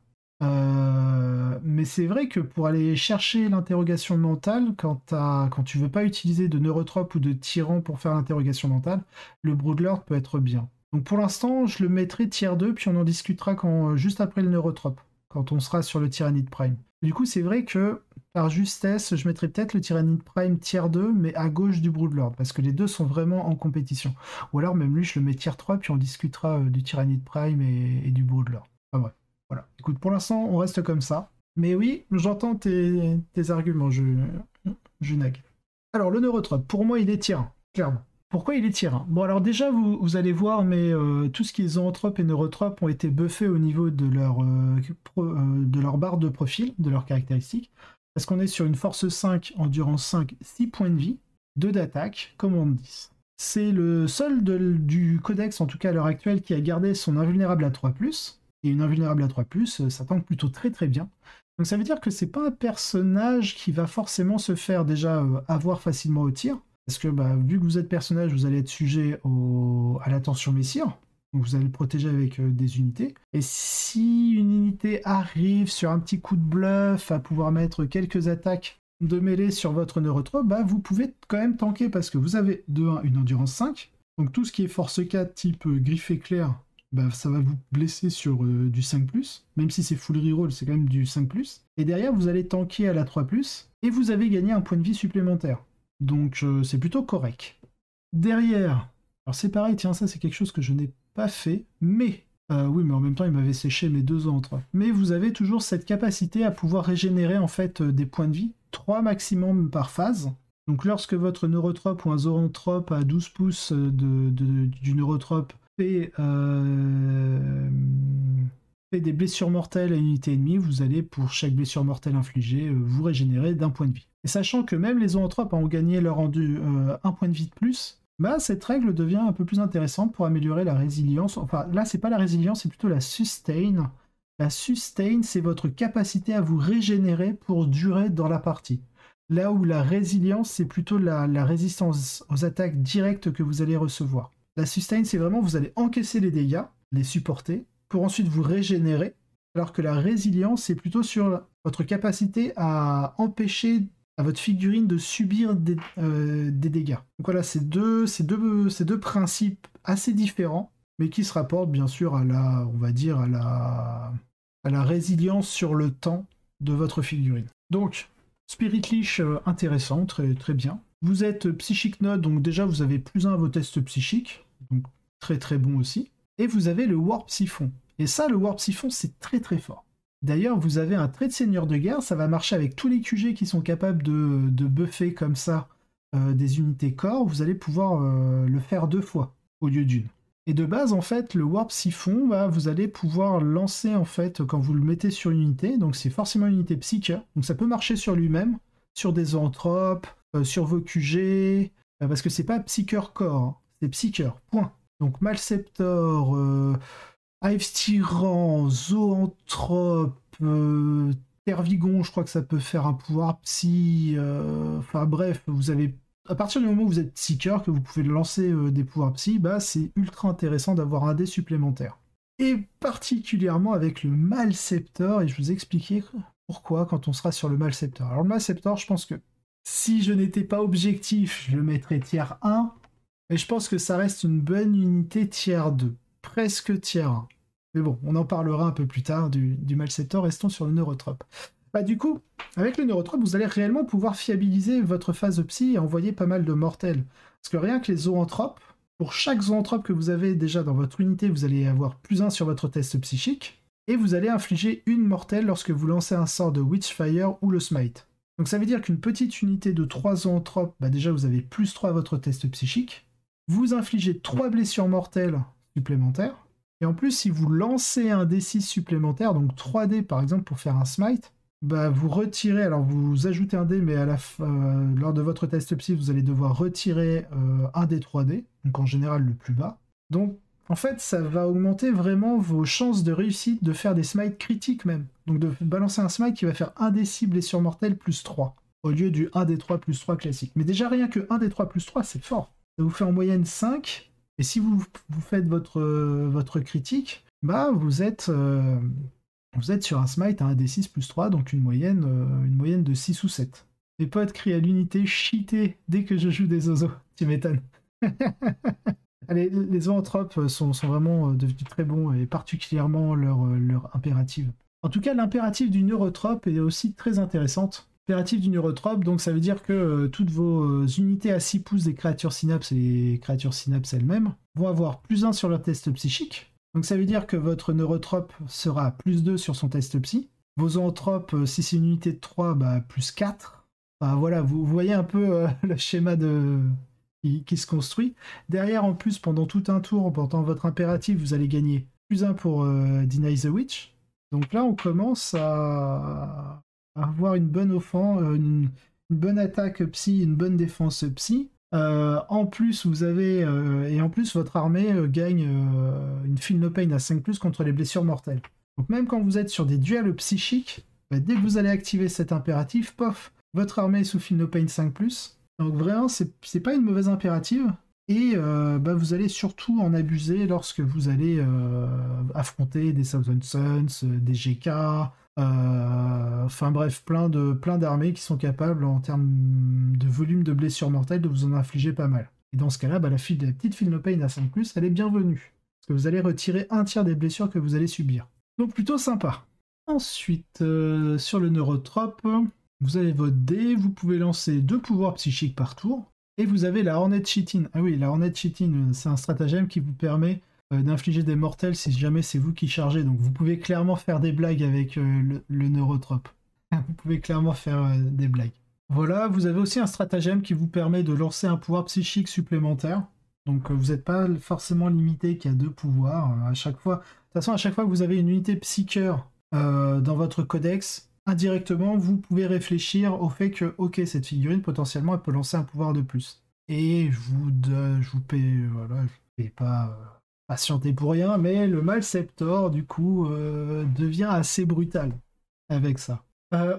S1: Mais c'est vrai que pour aller chercher l'interrogation mentale, quand tu veux pas utiliser de neurotrope ou de tyran pour faire l'interrogation mentale, le Broodlord peut être bien. Donc pour l'instant, je le mettrai tier 2, puis on en discutera juste après le neurotrope, quand on sera sur le Tyrannid Prime. Du coup, c'est vrai que, par justesse, je mettrai peut-être le Tyrannid Prime tier 2, mais à gauche du Broodlord, parce que les deux sont vraiment en compétition. Ou alors même lui, je le mets tier 3, puis on discutera du Tyrannid Prime et du Broodlord. Enfin bref. Voilà. Écoute, pour l'instant, on reste comme ça. Mais oui, j'entends tes arguments, Junag. Alors, le neurotrope, pour moi, il est tier 1, clairement. Pourquoi il est tier 1? Bon, alors déjà, vous allez voir, mais tout ce qui est zoanthrope et neurotrope ont été buffés au niveau de leur barre de profil, de leurs caractéristiques. Parce qu'on est sur une force 5, endurance 5, 6 points de vie, 2 d'attaque, commande 10. C'est le seul du codex, en tout cas à l'heure actuelle, qui a gardé son invulnérable à 3+, et une invulnérable à 3+, ça tank plutôt très très bien. Donc ça veut dire que c'est pas un personnage qui va forcément se faire déjà avoir facilement au tir, parce que vu que vous êtes personnage, vous allez être sujet à la tension messire, donc vous allez le protéger avec des unités. Et si une unité arrive sur un petit coup de bluff à pouvoir mettre quelques attaques de mêlée sur votre neurotrope, vous pouvez quand même tanker, parce que vous avez de 1 une endurance 5, donc tout ce qui est force 4 type griffe éclair, ça va vous blesser sur du 5+, même si c'est full reroll, c'est quand même du 5+. Et derrière, vous allez tanker à la 3+, et vous avez gagné un point de vie supplémentaire. Donc c'est plutôt correct. Derrière, alors c'est pareil, tiens, ça c'est quelque chose que je n'ai pas fait, mais... oui, mais en même temps, il m'avait séché mes 2 autres. Mais vous avez toujours cette capacité à pouvoir régénérer en fait des points de vie, 3 maximum par phase. Donc lorsque votre neurotrope ou un zoanthrope à 12 pouces du neurotrope fait des blessures mortelles à une unité ennemie, vous allez, pour chaque blessure mortelle infligée, vous régénérer d'un point de vie. Et sachant que même les zoanthropes ont gagné leur un point de vie de plus, cette règle devient un peu plus intéressante pour améliorer la résilience. Enfin, là, c'est pas la résilience, c'est plutôt la sustain. La sustain, c'est votre capacité à vous régénérer pour durer dans la partie. Là où la résilience, c'est plutôt la résistance aux attaques directes que vous allez recevoir. La sustain, c'est vraiment, vous allez encaisser les dégâts, les supporter, pour ensuite vous régénérer, alors que la résilience, c'est plutôt sur votre capacité à empêcher à votre figurine de subir des dégâts. Donc voilà, c'est deux principes assez différents, mais qui se rapportent bien sûr à la résilience sur le temps de votre figurine. Donc, Spirit Leash, intéressant, très, très bien. Vous êtes Psychic Node, donc déjà vous avez +1 à vos tests psychiques, donc très très bon aussi. Et vous avez le Warp Siphon. Et ça, le Warp Siphon, c'est très très fort. D'ailleurs, vous avez un trait de seigneur de guerre, ça va marcher avec tous les QG qui sont capables de buffer comme ça des unités corps, vous allez pouvoir le faire 2 fois au lieu d'une. Et de base, en fait, le Warp Siphon, bah, vous allez pouvoir lancer, en fait, quand vous le mettez sur une unité, donc c'est forcément une unité psychique, donc ça peut marcher sur lui-même, sur des zoanthropes, sur vos QG, parce que c'est pas Psyker Core, hein, c'est Psyker, point. Donc Malceptor, Hive Tyran, Zoanthrope, Tervigon, je crois que ça peut faire un pouvoir psy, enfin bref, vous avez... À partir du moment où vous êtes Psyker, que vous pouvez lancer des pouvoirs psy, bah c'est ultra intéressant d'avoir un dé supplémentaire. Et particulièrement avec le Malceptor, et je vous expliquer pourquoi quand on sera sur le Malceptor. Alors le Malceptor, je pense que si je n'étais pas objectif, je le mettrais tiers 1, mais je pense que ça reste une bonne unité tiers 2, presque tiers 1. Mais bon, on en parlera un peu plus tard du Malceptor, restons sur le Neurotrope. Bah du coup, avec le Neurotrope, vous allez réellement pouvoir fiabiliser votre phase psy et envoyer pas mal de mortels. Parce que rien que les zoanthropes, pour chaque zoanthrope que vous avez déjà dans votre unité, vous allez avoir +1 sur votre test psychique, et vous allez infliger une mortelle lorsque vous lancez un sort de Witchfire ou le Smite. Donc ça veut dire qu'une petite unité de 3 zoanthropes, bah déjà vous avez +3 à votre test psychique, vous infligez 3 blessures mortelles supplémentaires, et en plus si vous lancez un D6 supplémentaire, donc 3D par exemple pour faire un Smite, bah vous retirez, alors vous ajoutez un dé, mais à la lors de votre test psy, vous allez devoir retirer un dé 3D, donc en général le plus bas. Donc en fait, ça va augmenter vraiment vos chances de réussite de faire des smites critiques même. Donc de balancer un smite qui va faire 1 dé 6 blessures mortelles plus 3, au lieu du 1 dé 3 plus 3 classique. Mais déjà rien que 1 dé 3 plus 3, c'est fort. Ça vous fait en moyenne 5, et si vous faites votre critique, bah vous êtes sur un smite à 1d6 plus 3, donc une moyenne de 6 ou 7. Mes potes crient à l'unité cheaté dès que je joue des oiseaux. Tu m'étonnes. Allez, les zoanthropes sont vraiment devenus très bons, et particulièrement leur impérative. En tout cas, l'impérative du neurotrope est aussi très intéressante. L'impérative du neurotrope, donc ça veut dire que toutes vos unités à 6 pouces des créatures synapses et les créatures synapses elles-mêmes vont avoir +1 sur leur test psychique. Donc ça veut dire que votre neurotrope sera à +2 sur son test psy. Vos zoanthropes, si c'est une unité de 3, bah +4. Enfin voilà, vous voyez un peu le schéma qui se construit. Derrière, en plus, pendant tout un tour, pendant votre impératif, vous allez gagner +1 pour Deny the Witch. Donc là, on commence à avoir une bonne offense, une bonne attaque psy, une bonne défense psy. En plus, vous avez et en plus votre armée gagne une Feel No Pain à 5+ contre les blessures mortelles. Donc même quand vous êtes sur des duels psychiques, bah, dès que vous allez activer cet impératif, pof, votre armée est sous Feel No Pain 5+. Donc vraiment, c'est pas une mauvaise impérative. Et bah, vous allez surtout en abuser lorsque vous allez affronter des Thousand Suns, des GK, enfin bref, plein d'armées qui sont capables, en termes de volume de blessures mortelles, de vous en infliger pas mal. Et dans ce cas-là, bah, la petite Feel No Pain à 5+, elle est bienvenue. Parce que vous allez retirer un tiers des blessures que vous allez subir. Donc plutôt sympa. Ensuite, sur le neurotrope, vous avez votre dé, vous pouvez lancer 2 pouvoirs psychiques par tour. Et vous avez la Hornet Cheating. Ah oui, la Hornet Cheating, c'est un stratagème qui vous permet d'infliger des mortels si jamais c'est vous qui chargez. Donc vous pouvez clairement faire des blagues avec le neurotrope. Vous pouvez clairement faire des blagues. Voilà, vous avez aussi un stratagème qui vous permet de lancer un pouvoir psychique supplémentaire. Donc vous n'êtes pas forcément limité qu'à 2 pouvoirs. À chaque fois, de toute façon, à chaque fois que vous avez une unité psycheur dans votre codex, indirectement, vous pouvez réfléchir au fait que, ok, cette figurine, potentiellement, elle peut lancer un pouvoir de plus. Et je vous paie pas patienter pour rien, mais le Malceptor, du coup, devient assez brutal avec ça.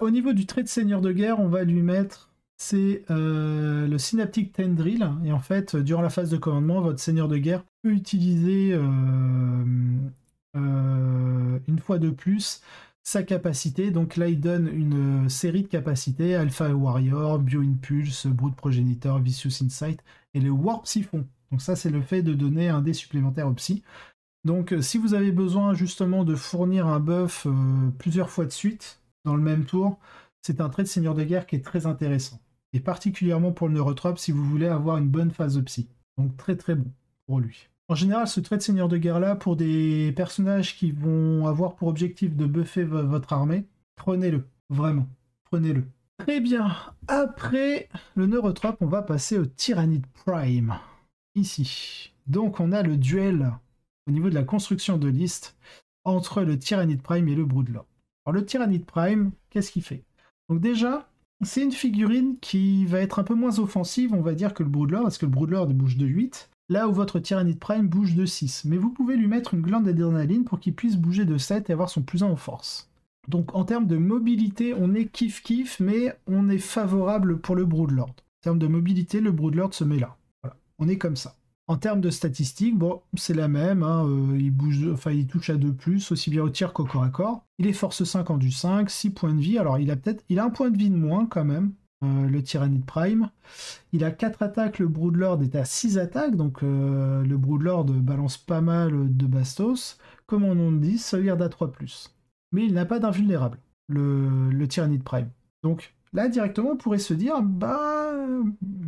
S1: Au niveau du trait de seigneur de guerre, on va lui mettre, c'est le Synaptic Tendril, et en fait, durant la phase de commandement, votre seigneur de guerre peut utiliser une fois de plus sa capacité. Donc là, il donne une série de capacités: Alpha Warrior, Bio-Impulse, Brute Progenitor, Vicious Insight et le Warp Siphon. Donc ça, c'est le fait de donner un dé supplémentaire au psy. Donc si vous avez besoin justement de fournir un buff plusieurs fois de suite dans le même tour, c'est un trait de seigneur de guerre qui est très intéressant. Et particulièrement pour le neurotrope si vous voulez avoir une bonne phase de psy. Donc très très bon pour lui. En général, ce trait de seigneur de guerre-là, pour des personnages qui vont avoir pour objectif de buffer votre armée, prenez-le. Vraiment, prenez-le. Très bien. Après le Neurotrope, on va passer au Tyrannide Prime. Ici. Donc, on a le duel au niveau de la construction de liste entre le Tyrannide Prime et le Broodlord. Alors, le Tyrannide Prime, qu'est-ce qu'il fait? Donc déjà, c'est une figurine qui va être un peu moins offensive, on va dire, que le Broodlord, parce que le Broodlord bouge de 8, là où votre Tyrannide Prime bouge de 6. Mais vous pouvez lui mettre une glande d'adrénaline pour qu'il puisse bouger de 7 et avoir son plus 1 en force. Donc en termes de mobilité, on est kiff-kiff, mais on est favorable pour le Broodlord. En termes de mobilité, le Broodlord se met là. Voilà. On est comme ça. En termes de statistiques, bon, c'est la même, hein, il bouge, enfin il touche à 2+, aussi bien au tir qu'au corps à corps. Il est force 5 en du 5, 6 points de vie, alors il a un point de vie de moins quand même, le Tyrannide Prime. Il a 4 attaques, le Broodlord est à 6 attaques, donc le Broodlord balance pas mal de bastos. Comme on en dit, sauvegarde à 3+. Mais il n'a pas d'invulnérable, le Tyrannide Prime. Donc là, directement, on pourrait se dire, bah,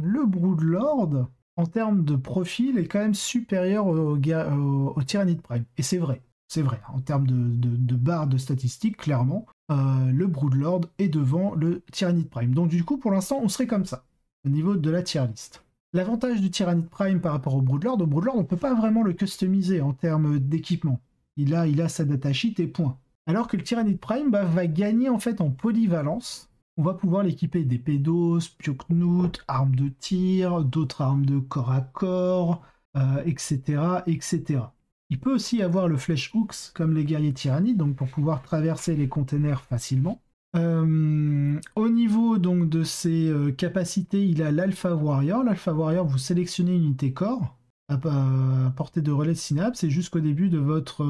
S1: le Broodlord, en termes de profil, est quand même supérieur au Tyrannide Prime. Et c'est vrai. C'est vrai. En termes de barre de statistiques, clairement, le Broodlord est devant le Tyrannide Prime. Donc du coup, pour l'instant, on serait comme ça, au niveau de la tier list. L'avantage du Tyrannide Prime par rapport au Broodlord, on ne peut pas vraiment le customiser en termes d'équipement. Il a sa datasheet et point. Alors que le Tyrannide Prime va gagner en fait en polyvalence. On va pouvoir l'équiper d'épées d'os, Pyoknout, armes de tir, d'autres armes de corps à corps, etc., etc. Il peut aussi avoir le Flèche Hooks comme les guerriers tyrannides, donc pour pouvoir traverser les containers facilement. Au niveau donc de ses capacités, il a l'Alpha Warrior. L'Alpha Warrior, vous sélectionnez une unité corps à portée de relais de synapse et jusqu'au début de votre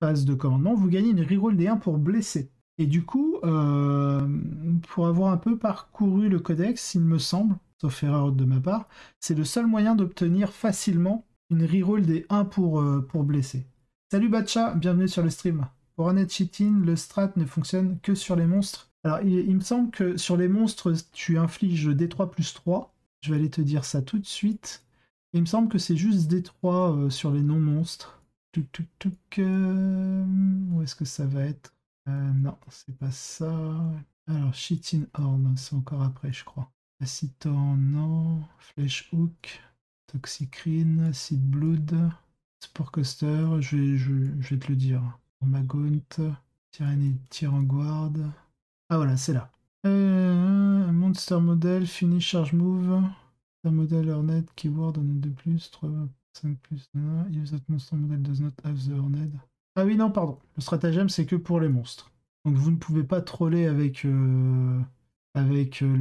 S1: phase de commandement, vous gagnez une reroll des 1 pour blesser. Et du coup, pour avoir un peu parcouru le codex, il me semble, sauf erreur de ma part, c'est le seul moyen d'obtenir facilement une reroll des 1 pour blesser. Salut Batcha, bienvenue sur le stream. Pour Hornet Cheating, le strat ne fonctionne que sur les monstres. Alors, il me semble que sur les monstres, tu infliges D3+3. Je vais aller te dire ça tout de suite. Il me semble que c'est juste D3 sur les non-monstres. Où est-ce que ça va être? Non, c'est pas ça. Alors, Cheating Horn, c'est encore après, je crois. Acitor, non. Flèche Hook. Toxicrine, Acid Blood. Spore Coaster, je vais te le dire. Magaunt, Tyrannide Tyranguard. Ah voilà, c'est là. Monster Model, Finish Charge Move. Monster Model Hornet, Keyword, Hornet 2+, 3, 5+, use that monster model does not have the Hornet. Ah oui, non, pardon. Le stratagème, c'est que pour les monstres. Donc vous ne pouvez pas troller avec le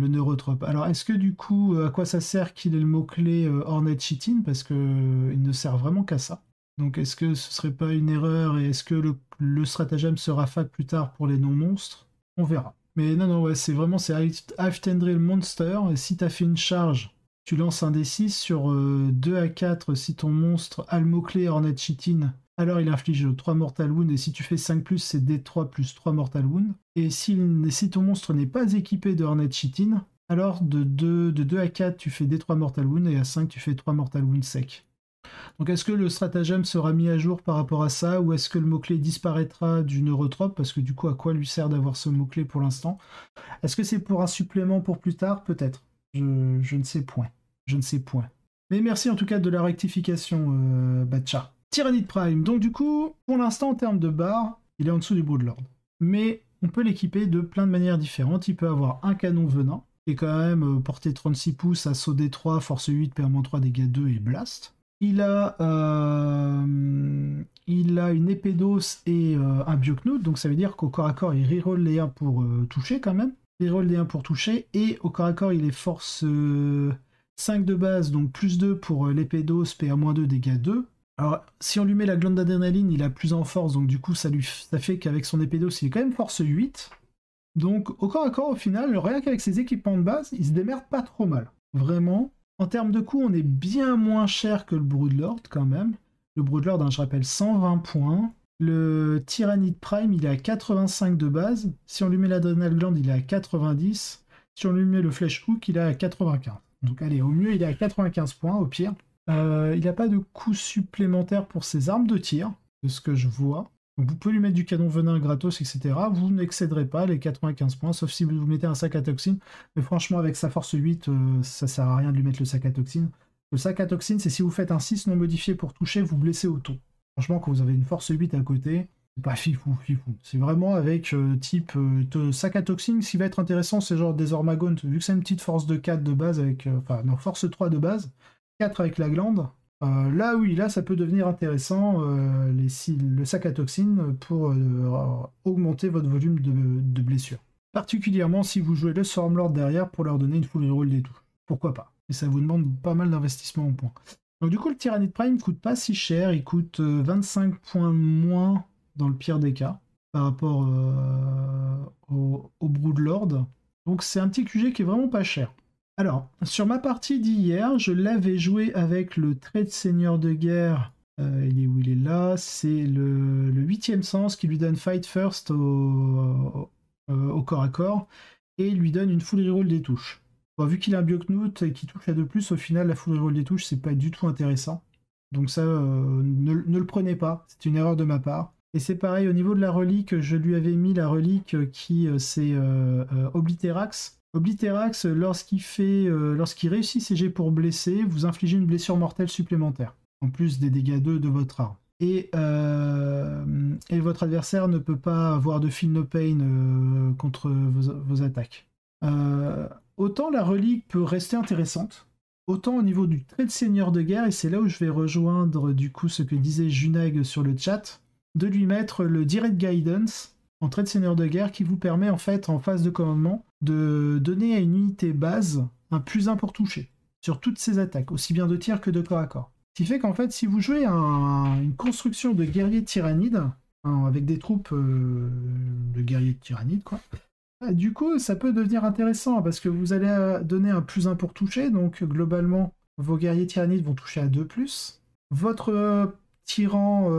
S1: neurotrope. Alors, est-ce que du coup, à quoi ça sert qu'il ait le mot-clé Hornet Cheating? Parce que il ne sert vraiment qu'à ça. Donc, est-ce que ce serait pas une erreur et est-ce que le stratagème sera fac plus tard pour les non-monstres? On verra. Mais non, ouais, c'est vraiment, c'est Half-Tendril Monster, et si tu as fait une charge, tu lances un D6 sur 2 à 4 si ton monstre a le mot-clé Hornet Cheating. Alors il inflige 3 Mortal Wound, et si tu fais 5+, c'est D3 plus 3 Mortal Wound. Et si ton monstre n'est pas équipé de Hornet Cheating, alors de 2 à 4, tu fais D3 Mortal Wound, et à 5, tu fais 3 Mortal Wound sec. Donc est-ce que le stratagème sera mis à jour par rapport à ça, ou est-ce que le mot-clé disparaîtra du neurotrope? Parce que du coup, à quoi lui sert d'avoir ce mot-clé pour l'instant? Est-ce que c'est pour un supplément pour plus tard? Peut-être. Je ne sais point. Je ne sais point. Mais merci en tout cas de la rectification, Batcha. Tyrannide Prime. Donc du coup, pour l'instant, en termes de barre, il est en dessous du Broodlord. Mais on peut l'équiper de plein de manières différentes. Il peut avoir un canon venin, qui est quand même portée 36 pouces, assaut D3, force 8, PA-3, dégâts 2 et blast. Il a une épée d'os et un Pyoknout, donc ça veut dire qu'au corps à corps, il reroll les 1 pour toucher quand même. Il reroll les 1 pour toucher, et au corps à corps, il est force 5 de base, donc plus 2 pour l'épée d'os, PA-2, dégâts 2. Alors, si on lui met la glande d'adrénaline, il a plus en force, donc du coup, ça fait qu'avec son épée d'os, il est quand même force 8. Donc, au corps à corps, au final, rien qu'avec ses équipements de base, il se démerde pas trop mal. Vraiment. En termes de coût, on est bien moins cher que le Broodlord, quand même. Le Broodlord, hein, je rappelle, 120 points. Le Tyrannide Prime, il est à 85 de base. Si on lui met l'Adrenal Gland, il est à 90. Si on lui met le Flèche Hook, il est à 95. Donc, allez, au mieux, il est à 95 points, au pire. Il n'a pas de coût supplémentaire pour ses armes de tir, de ce que je vois. Donc vous pouvez lui mettre du canon venin gratos, etc. Vous n'excéderez pas les 95 points, sauf si vous mettez un sac à toxine. Mais franchement, avec sa force 8, ça sert à rien de lui mettre le sac à toxine. Le sac à toxine, c'est si vous faites un 6 non modifié pour toucher, vous blessez auto. Franchement, quand vous avez une force 8 à côté, c'est pas fifou, fifou. C'est vraiment avec sac à toxine. Ce qui va être intéressant, c'est genre des Ormagaunt, vu que c'est une petite force de 4 de base, avec, enfin, non, force 3 de base, 4 avec la glande. Là, oui, là, ça peut devenir intéressant, le sac à toxine, pour augmenter votre volume de blessures. Particulièrement si vous jouez le Stormlord derrière pour leur donner une full reroll des touches. Pourquoi pas? Et ça vous demande pas mal d'investissement en points. Donc du coup, le Tyrannid Prime coûte pas si cher, il coûte 25 points de moins dans le pire des cas, par rapport au Broodlord. Donc c'est un petit QG qui est vraiment pas cher. Alors, sur ma partie d'hier, je l'avais joué avec le trait de seigneur de guerre. Il est où? Il est là. C'est le 8e sens qui lui donne Fight First au corps à corps et lui donne une full reroll des touches. Bon, vu qu'il a un Bioknout et qu'il touche à 2+, au final, la full reroll des touches, c'est pas du tout intéressant. Donc ça, ne le prenez pas. C'est une erreur de ma part. Et c'est pareil, au niveau de la relique, je lui avais mis la relique qui c'est Obliterax. Obliterax, lorsqu'il réussit ses jets pour blesser, vous infligez une blessure mortelle supplémentaire, en plus des dégâts 2 de votre arme. Et votre adversaire ne peut pas avoir de feel no pain contre vos attaques. Autant la relique peut rester intéressante, autant au niveau du trait de seigneur de guerre, et c'est là où je vais rejoindre du coup ce que disait Junag sur le chat, de lui mettre le Direct Guidance en trait de seigneur de guerre qui vous permet en fait en phase de commandement de donner à une unité base un +1 pour toucher sur toutes ses attaques, aussi bien de tir que de corps à corps. Ce qui fait qu'en fait, si vous jouez une construction de guerriers tyrannides, avec des troupes de guerriers tyrannides, quoi, du coup, ça peut devenir intéressant parce que vous allez donner un +1 pour toucher, donc globalement, vos guerriers tyrannides vont toucher à 2+. Votre tyran,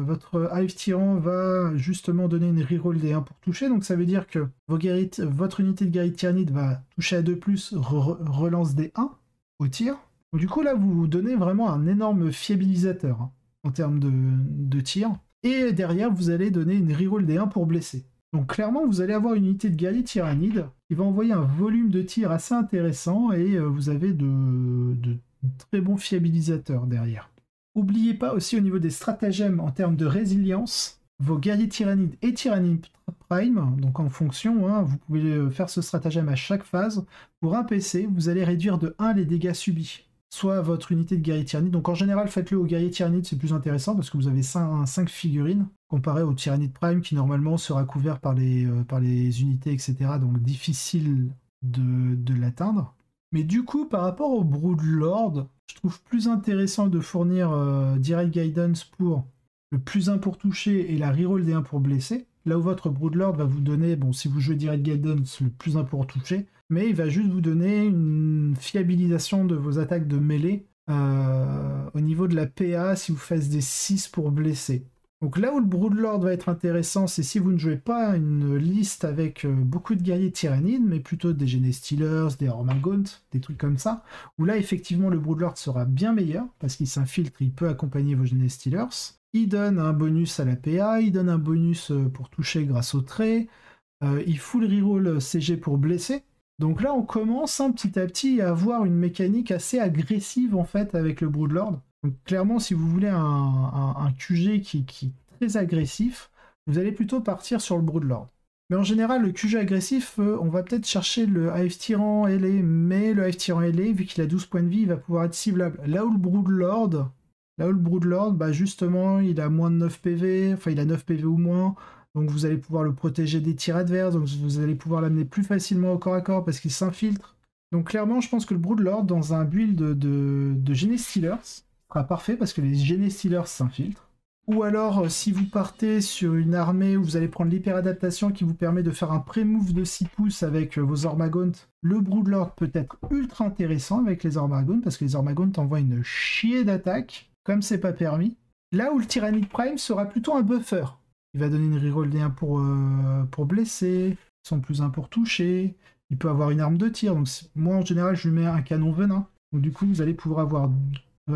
S1: votre Hive tyran va justement donner une reroll des 1 pour toucher, donc ça veut dire que votre unité de guerrier tyrannide va toucher à 2+, relance des 1 au tir. Donc, du coup, là, vous donnez vraiment un énorme fiabilisateur en termes de tir. Et derrière, vous allez donner une reroll des 1 pour blesser. Donc clairement, vous allez avoir une unité de guerrier tyrannide qui va envoyer un volume de tir assez intéressant et vous avez de très bons fiabilisateurs derrière. N'oubliez pas aussi au niveau des stratagèmes en termes de résilience, vos guerriers tyrannides et Tyrannid Prime, donc en fonction, vous pouvez faire ce stratagème à chaque phase. Pour un PC, vous allez réduire de 1 les dégâts subis, soit votre unité de guerrier tyrannide. Donc en général, faites-le au guerrier tyrannide, c'est plus intéressant parce que vous avez 5 figurines, comparé au Tyrannid Prime qui normalement sera couvert par les unités, etc. Donc difficile de l'atteindre. Mais du coup, par rapport au Broodlord, je trouve plus intéressant de fournir Direct Guidance pour le +1 pour toucher et la reroll des 1 pour blesser. Là où votre Broodlord va vous donner, bon, si vous jouez Direct Guidance, le +1 pour toucher, mais il va juste vous donner une fiabilisation de vos attaques de mêlée au niveau de la PA si vous faites des 6 pour blesser. Donc là où le Broodlord va être intéressant, c'est si vous ne jouez pas une liste avec beaucoup de guerriers tyrannides, mais plutôt des Genestealers, des Ormagaunt, des trucs comme ça, où là effectivement le Broodlord sera bien meilleur, parce qu'il s'infiltre, il peut accompagner vos Genestealers. Il donne un bonus à la PA, il donne un bonus pour toucher grâce au trait, il full reroll CG pour blesser. Donc là on commence petit à petit à avoir une mécanique assez agressive en fait avec le Broodlord. Donc clairement, si vous voulez un QG qui est très agressif, vous allez plutôt partir sur le Broodlord. Mais en général, le QG agressif, on va peut-être chercher le Hive Tyran ailé, mais le Hive Tyran ailé, vu qu'il a 12 points de vie, il va pouvoir être ciblable. Là où le Broodlord, bah justement, il a moins de 9 PV, enfin il a 9 PV ou moins, donc vous allez pouvoir le protéger des tirs adverses, donc vous allez pouvoir l'amener plus facilement au corps à corps parce qu'il s'infiltre. Donc clairement, je pense que le Broodlord, dans un build de Genestealers, sera parfait parce que les Genestealers s'infiltrent. Ou alors, si vous partez sur une armée où vous allez prendre l'hyperadaptation qui vous permet de faire un pré-move de 6 pouces avec vos Ormagaunt, le Broodlord peut être ultra intéressant avec les Ormagaunt parce que les Ormagaunt envoient une chier d'attaque, comme c'est pas permis. Là où le Tyrannid Prime sera plutôt un buffer. Il va donner une reroll des 1 pour blesser, son +1 pour toucher, il peut avoir une arme de tir. Donc moi, en général, je lui mets un canon venin. Donc du coup, vous allez pouvoir avoir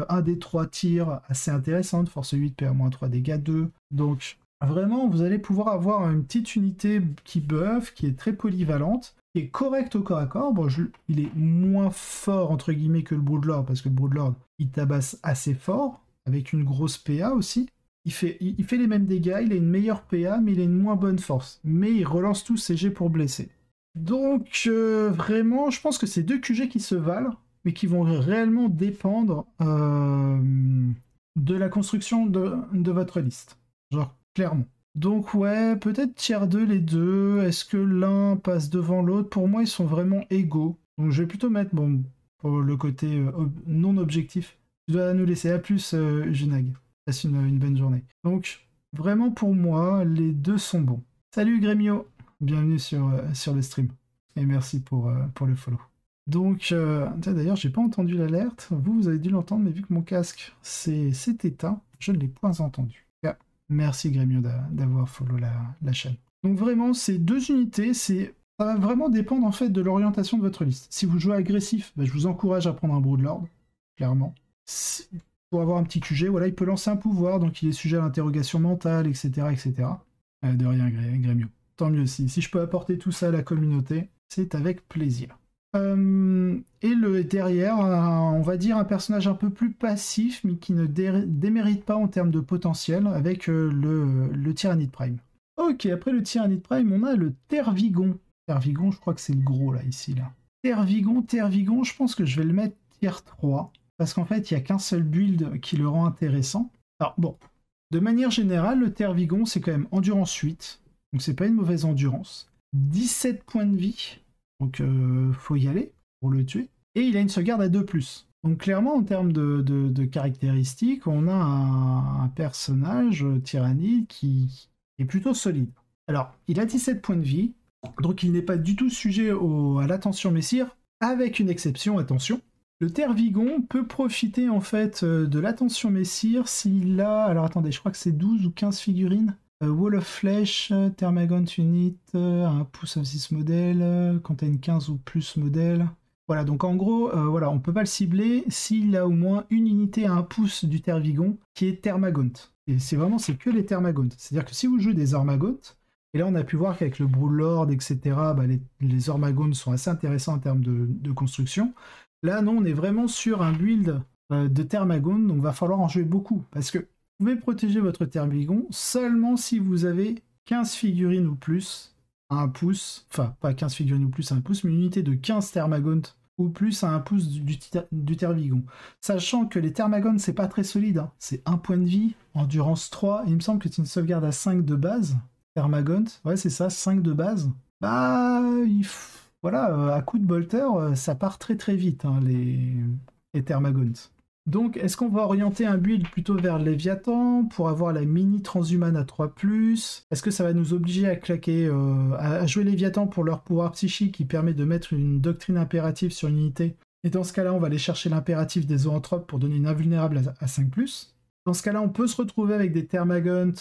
S1: un des 3 tirs assez intéressante, force 8, PA-3, dégâts 2. Donc vraiment, vous allez pouvoir avoir une petite unité qui buff, qui est très polyvalente, qui est correcte au corps à corps. Bon, il est moins fort, entre guillemets, que le Broodlord, parce que le Broodlord, il tabasse assez fort, avec une grosse PA aussi. Il fait les mêmes dégâts, il a une meilleure PA, mais il a une moins bonne force. Mais il relance tous ses jets pour blesser. Donc, vraiment, je pense que c'est 2 QG qui se valent, mais qui vont réellement dépendre de la construction de votre liste. Genre, clairement. Donc ouais, peut-être tier 2 les deux. Est-ce que l'un passe devant l'autre? Pour moi, ils sont vraiment égaux. Donc je vais plutôt mettre, bon, pour le côté non objectif. Tu dois nous laisser. À plus, Junag. Passe une bonne journée. Donc, vraiment pour moi, les deux sont bons. Salut Grémio, bienvenue sur le stream. Et merci pour le follow. Donc, d'ailleurs, j'ai pas entendu l'alerte. Vous avez dû l'entendre, mais vu que mon casque s'est éteint, je ne l'ai point entendu. Merci Grémio d'avoir follow la chaîne. Donc vraiment, ces 2 unités, ça va vraiment dépendre en fait de l'orientation de votre liste. Si vous jouez agressif, bah, je vous encourage à prendre un Broodlord, clairement. Pour avoir un petit QG, voilà, il peut lancer un pouvoir, donc il est sujet à l'interrogation mentale, etc. etc. De rien, Grémio. Tant mieux, si je peux apporter tout ça à la communauté, c'est avec plaisir. Et derrière, on va dire un personnage un peu plus passif, mais qui ne démérite pas en termes de potentiel, avec le Tyrannide Prime. Ok, après le Tyrannide Prime, on a le Tervigon. Tervigon, je crois que c'est le gros, là, ici, là. Tervigon, je pense que je vais le mettre tier 3, parce qu'en fait, il n'y a qu'un seul build qui le rend intéressant. Alors, bon, de manière générale, le Tervigon, c'est quand même endurance 8, donc c'est pas une mauvaise endurance. 17 points de vie, donc faut y aller pour le tuer. Et il a une sauvegarde à 2+. Donc clairement, en termes de caractéristiques, on a un personnage tyrannide qui est plutôt solide. Alors, il a 17 points de vie, donc il n'est pas du tout sujet à l'attention messire, avec une exception, attention. Le Tervigon peut profiter en fait de l'attention messire s'il a... Alors attendez, je crois que c'est 12 ou 15 figurines. Wall of Flesh, Termagant Unit, un pouce of this model, contain 15 ou plus modèles. Voilà, donc en gros, voilà, on peut pas le cibler s'il a au moins une unité à 1 pouce du Tervigon qui est Termagant. Et c'est que les Termagant. C'est-à-dire que si vous jouez des Ormagant, et là on a pu voir qu'avec le Broodlord, etc., bah, les Ormagant sont assez intéressants en termes de construction. Là, non, on est vraiment sur un build de Termagant, donc va falloir en jouer beaucoup, parce que vous pouvez protéger votre Tervigon seulement si vous avez 15 figurines ou plus à 1 pouce, enfin pas 15 figurines ou plus à 1 pouce, mais une unité de 15 Termagant ou plus à 1 pouce du Tervigon. Sachant que les Termagant, c'est pas très solide, hein. C'est 1 point de vie, endurance 3, et il me semble que c'est une sauvegarde à 5 de base. Termagant, ouais c'est ça, 5 de base. Bah, voilà, à coup de bolter, ça part très très vite, hein, les Termagant. Donc, est-ce qu'on va orienter un build plutôt vers Léviathan pour avoir la mini transhumane à 3+? Est-ce que ça va nous obliger à claquer, à jouer Léviathan pour leur pouvoir psychique qui permet de mettre une doctrine impérative sur une unité? Et dans ce cas-là, on va aller chercher l'impératif des zoanthropes pour donner une invulnérable à 5+. Dans ce cas-là, on peut se retrouver avec des Termagant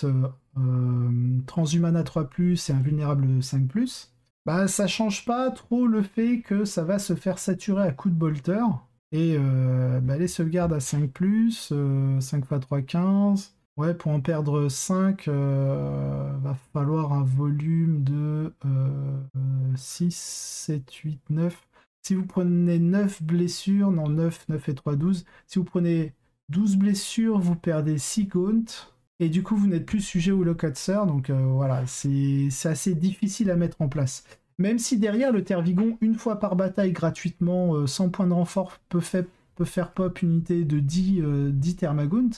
S1: transhumane à 3+, et invulnérable 5+. Bah, ça change pas trop le fait que ça va se faire saturer à coup de bolter. Et bah, les sauvegardes à 5+, 5 x 3, 15. Ouais, pour en perdre 5, va falloir un volume de 6, 7, 8, 9. Si vous prenez 9 blessures, non 9 et 3, 12. Si vous prenez 12 blessures, vous perdez 6 gaunt. Et du coup, vous n'êtes plus sujet au Locatser. Donc voilà, c'est assez difficile à mettre en place. Même si derrière, le Tervigon, une fois par bataille gratuitement, sans point de renfort, peut faire pop une unité de 10 Termagant.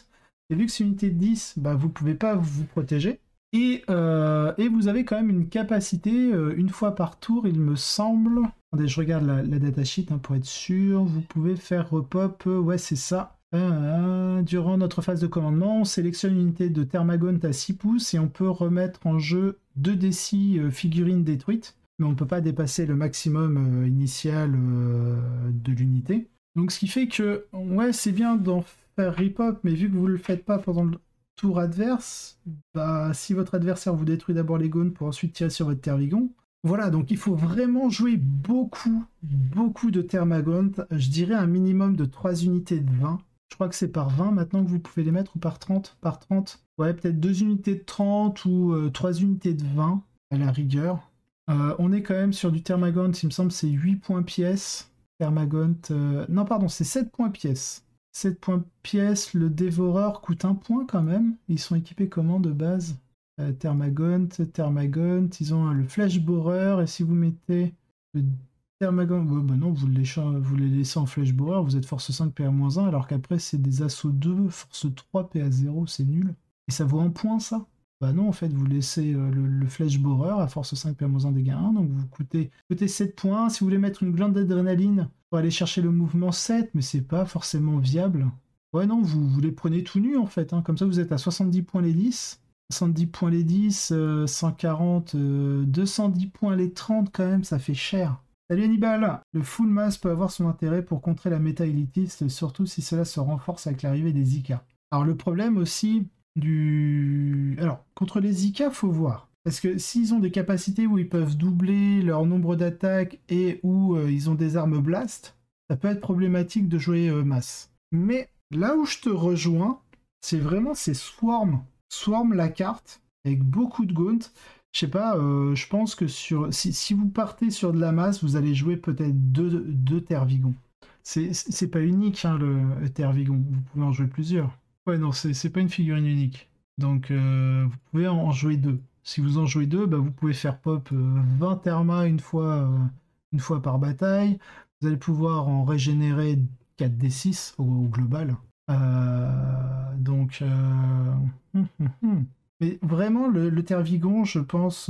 S1: Et vu que c'est une unité de 10, bah, vous ne pouvez pas vous protéger. Et vous avez quand même une capacité, une fois par tour, il me semble... Attendez, je regarde la datasheet hein, pour être sûr. Vous pouvez faire repop, ouais c'est ça. Durant notre phase de commandement, on sélectionne une unité de Termagant à 6 pouces et on peut remettre en jeu 2 D6 figurines détruites. Mais on ne peut pas dépasser le maximum initial de l'unité. Donc ce qui fait que, ouais, c'est bien d'en faire repop, mais vu que vous ne le faites pas pendant le tour adverse, bah, si votre adversaire vous détruit d'abord les gaunes pour ensuite tirer sur votre Tervigon, voilà, donc il faut vraiment jouer beaucoup de Termagant, je dirais un minimum de 3 unités de 20. Je crois que c'est par 20 maintenant que vous pouvez les mettre, ou par 30. Par 30. Ouais, peut-être 2 unités de 30 ou 3 unités de 20 à la rigueur. On est quand même sur du Termagant, il me semble c'est 8 points pièce. Termagant, non pardon, c'est 7 points pièce. 7 points pièce, le dévoreur coûte 1 point quand même. Ils sont équipés comment de base? Termagant, ils ont le Flash Borer, et si vous mettez le Termagant, ouais, bah non, vous les laissez en Flash Borer, vous êtes force 5 PA-1, alors qu'après c'est des assauts 2, force 3 PA0, c'est nul. Et ça vaut 1 point ça? Bah non, en fait, vous laissez le Flash Borer à force 5 PA-1 dégâts 1, donc vous coûtez 7 points. Si vous voulez mettre une glande d'adrénaline pour aller chercher le mouvement 7, mais c'est pas forcément viable. Ouais, non, vous les prenez tout nus en fait, hein. Comme ça vous êtes à 70 points les 10. 70 points les 10, 140, 210 points les 30 quand même, ça fait cher. Salut Hannibal! Le full mass peut avoir son intérêt pour contrer la méta élitiste, surtout si cela se renforce avec l'arrivée des Zika. Alors le problème aussi Alors, contre les Zika, faut voir. Parce que s'ils ont des capacités où ils peuvent doubler leur nombre d'attaques et où ils ont des armes blast, ça peut être problématique de jouer masse. Mais là où je te rejoins, c'est vraiment ces Swarm. Swarm la carte, avec beaucoup de gaunt. Je sais pas, je pense que si vous partez sur de la masse, vous allez jouer peut-être deux Tervigon. C'est pas unique, hein, le Tervigon. Vous pouvez en jouer plusieurs. Ouais, non, c'est pas une figurine unique. Donc, vous pouvez en jouer 2. Si vous en jouez 2, bah, vous pouvez faire pop 20 Therma une fois par bataille. Vous allez pouvoir en régénérer 4d6 au global. Donc, mais vraiment, le Tervigon, je pense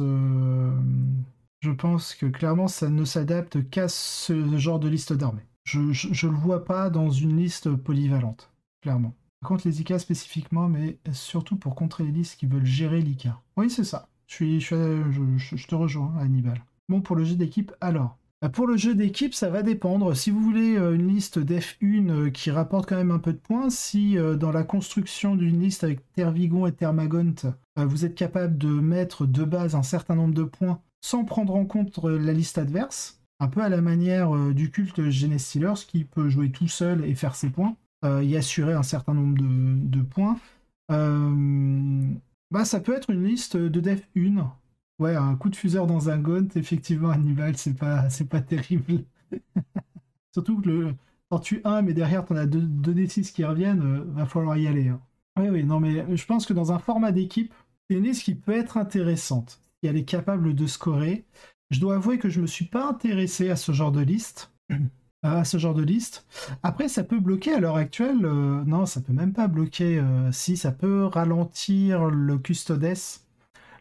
S1: que clairement, ça ne s'adapte qu'à ce genre de liste d'armées. Je le vois pas dans une liste polyvalente, clairement. Contre les IK spécifiquement, mais surtout pour contrer les listes qui veulent gérer l'IK. Oui, c'est ça. Je te rejoins, Hannibal. Bon, pour le jeu d'équipe, alors. Pour le jeu d'équipe, ça va dépendre. Si vous voulez une liste d'F1 qui rapporte quand même un peu de points, si dans la construction d'une liste avec Tervigon et Termagant, vous êtes capable de mettre de base un certain nombre de points sans prendre en compte la liste adverse, un peu à la manière du culte Genestealers qui peut jouer tout seul et faire ses points, y assurer un certain nombre de points, ça peut être une liste de def 1. Ouais, un coup de fuseur dans un gaunt, effectivement, Hannibal, c'est pas terrible. Surtout que t'en tues un, mais derrière t'en as deux D6 qui reviennent, va falloir y aller, hein. Oui, non, mais je pense que dans un format d'équipe, c'est une liste qui peut être intéressante, si elle est capable de scorer. Je dois avouer que je me suis pas intéressé à ce genre de liste. Après, ça peut bloquer à l'heure actuelle. Non, ça peut même pas bloquer. Si, ça peut ralentir le Custodes.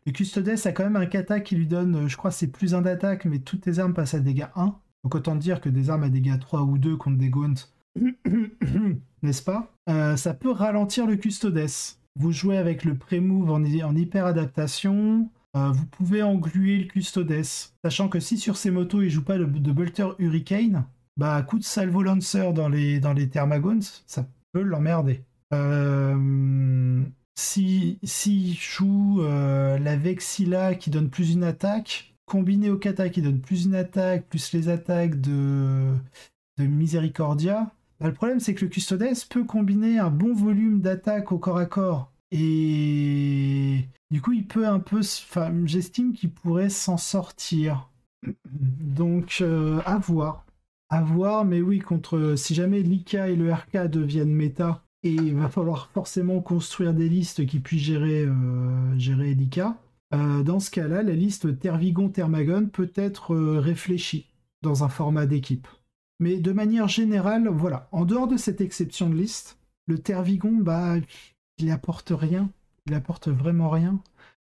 S1: Le Custodes a quand même un kata qui lui donne, je crois, c'est plus 1 d'attaque, mais toutes tes armes passent à dégâts 1. Donc autant dire que des armes à dégâts 3 ou 2 contre des gaunts, n'est-ce pas? Ça peut ralentir le Custodes. Vous jouez avec le pré-move en hyper adaptation. Vous pouvez engluer le Custodes. Sachant que si sur ces motos il joue pas de Bolter Hurricane, coup de Salvo Lancer dans les Thermagons, ça peut l'emmerder. Si joue la Vexilla qui donne plus une attaque, combiné au kata qui donne plus une attaque, plus les attaques de Misericordia, le problème c'est que le Custodes peut combiner un bon volume d'attaque au corps à corps. Et du coup, il peut un peu... Enfin, j'estime qu'il pourrait s'en sortir. Donc, à voir. À voir, mais oui, si jamais l'IK et le RK deviennent méta, et il va falloir forcément construire des listes qui puissent gérer l'IK, dans ce cas-là, la liste Tervigon-Termagon peut être réfléchie dans un format d'équipe. Mais de manière générale, voilà, en dehors de cette exception de liste, le Tervigon, il apporte rien. Il apporte vraiment rien.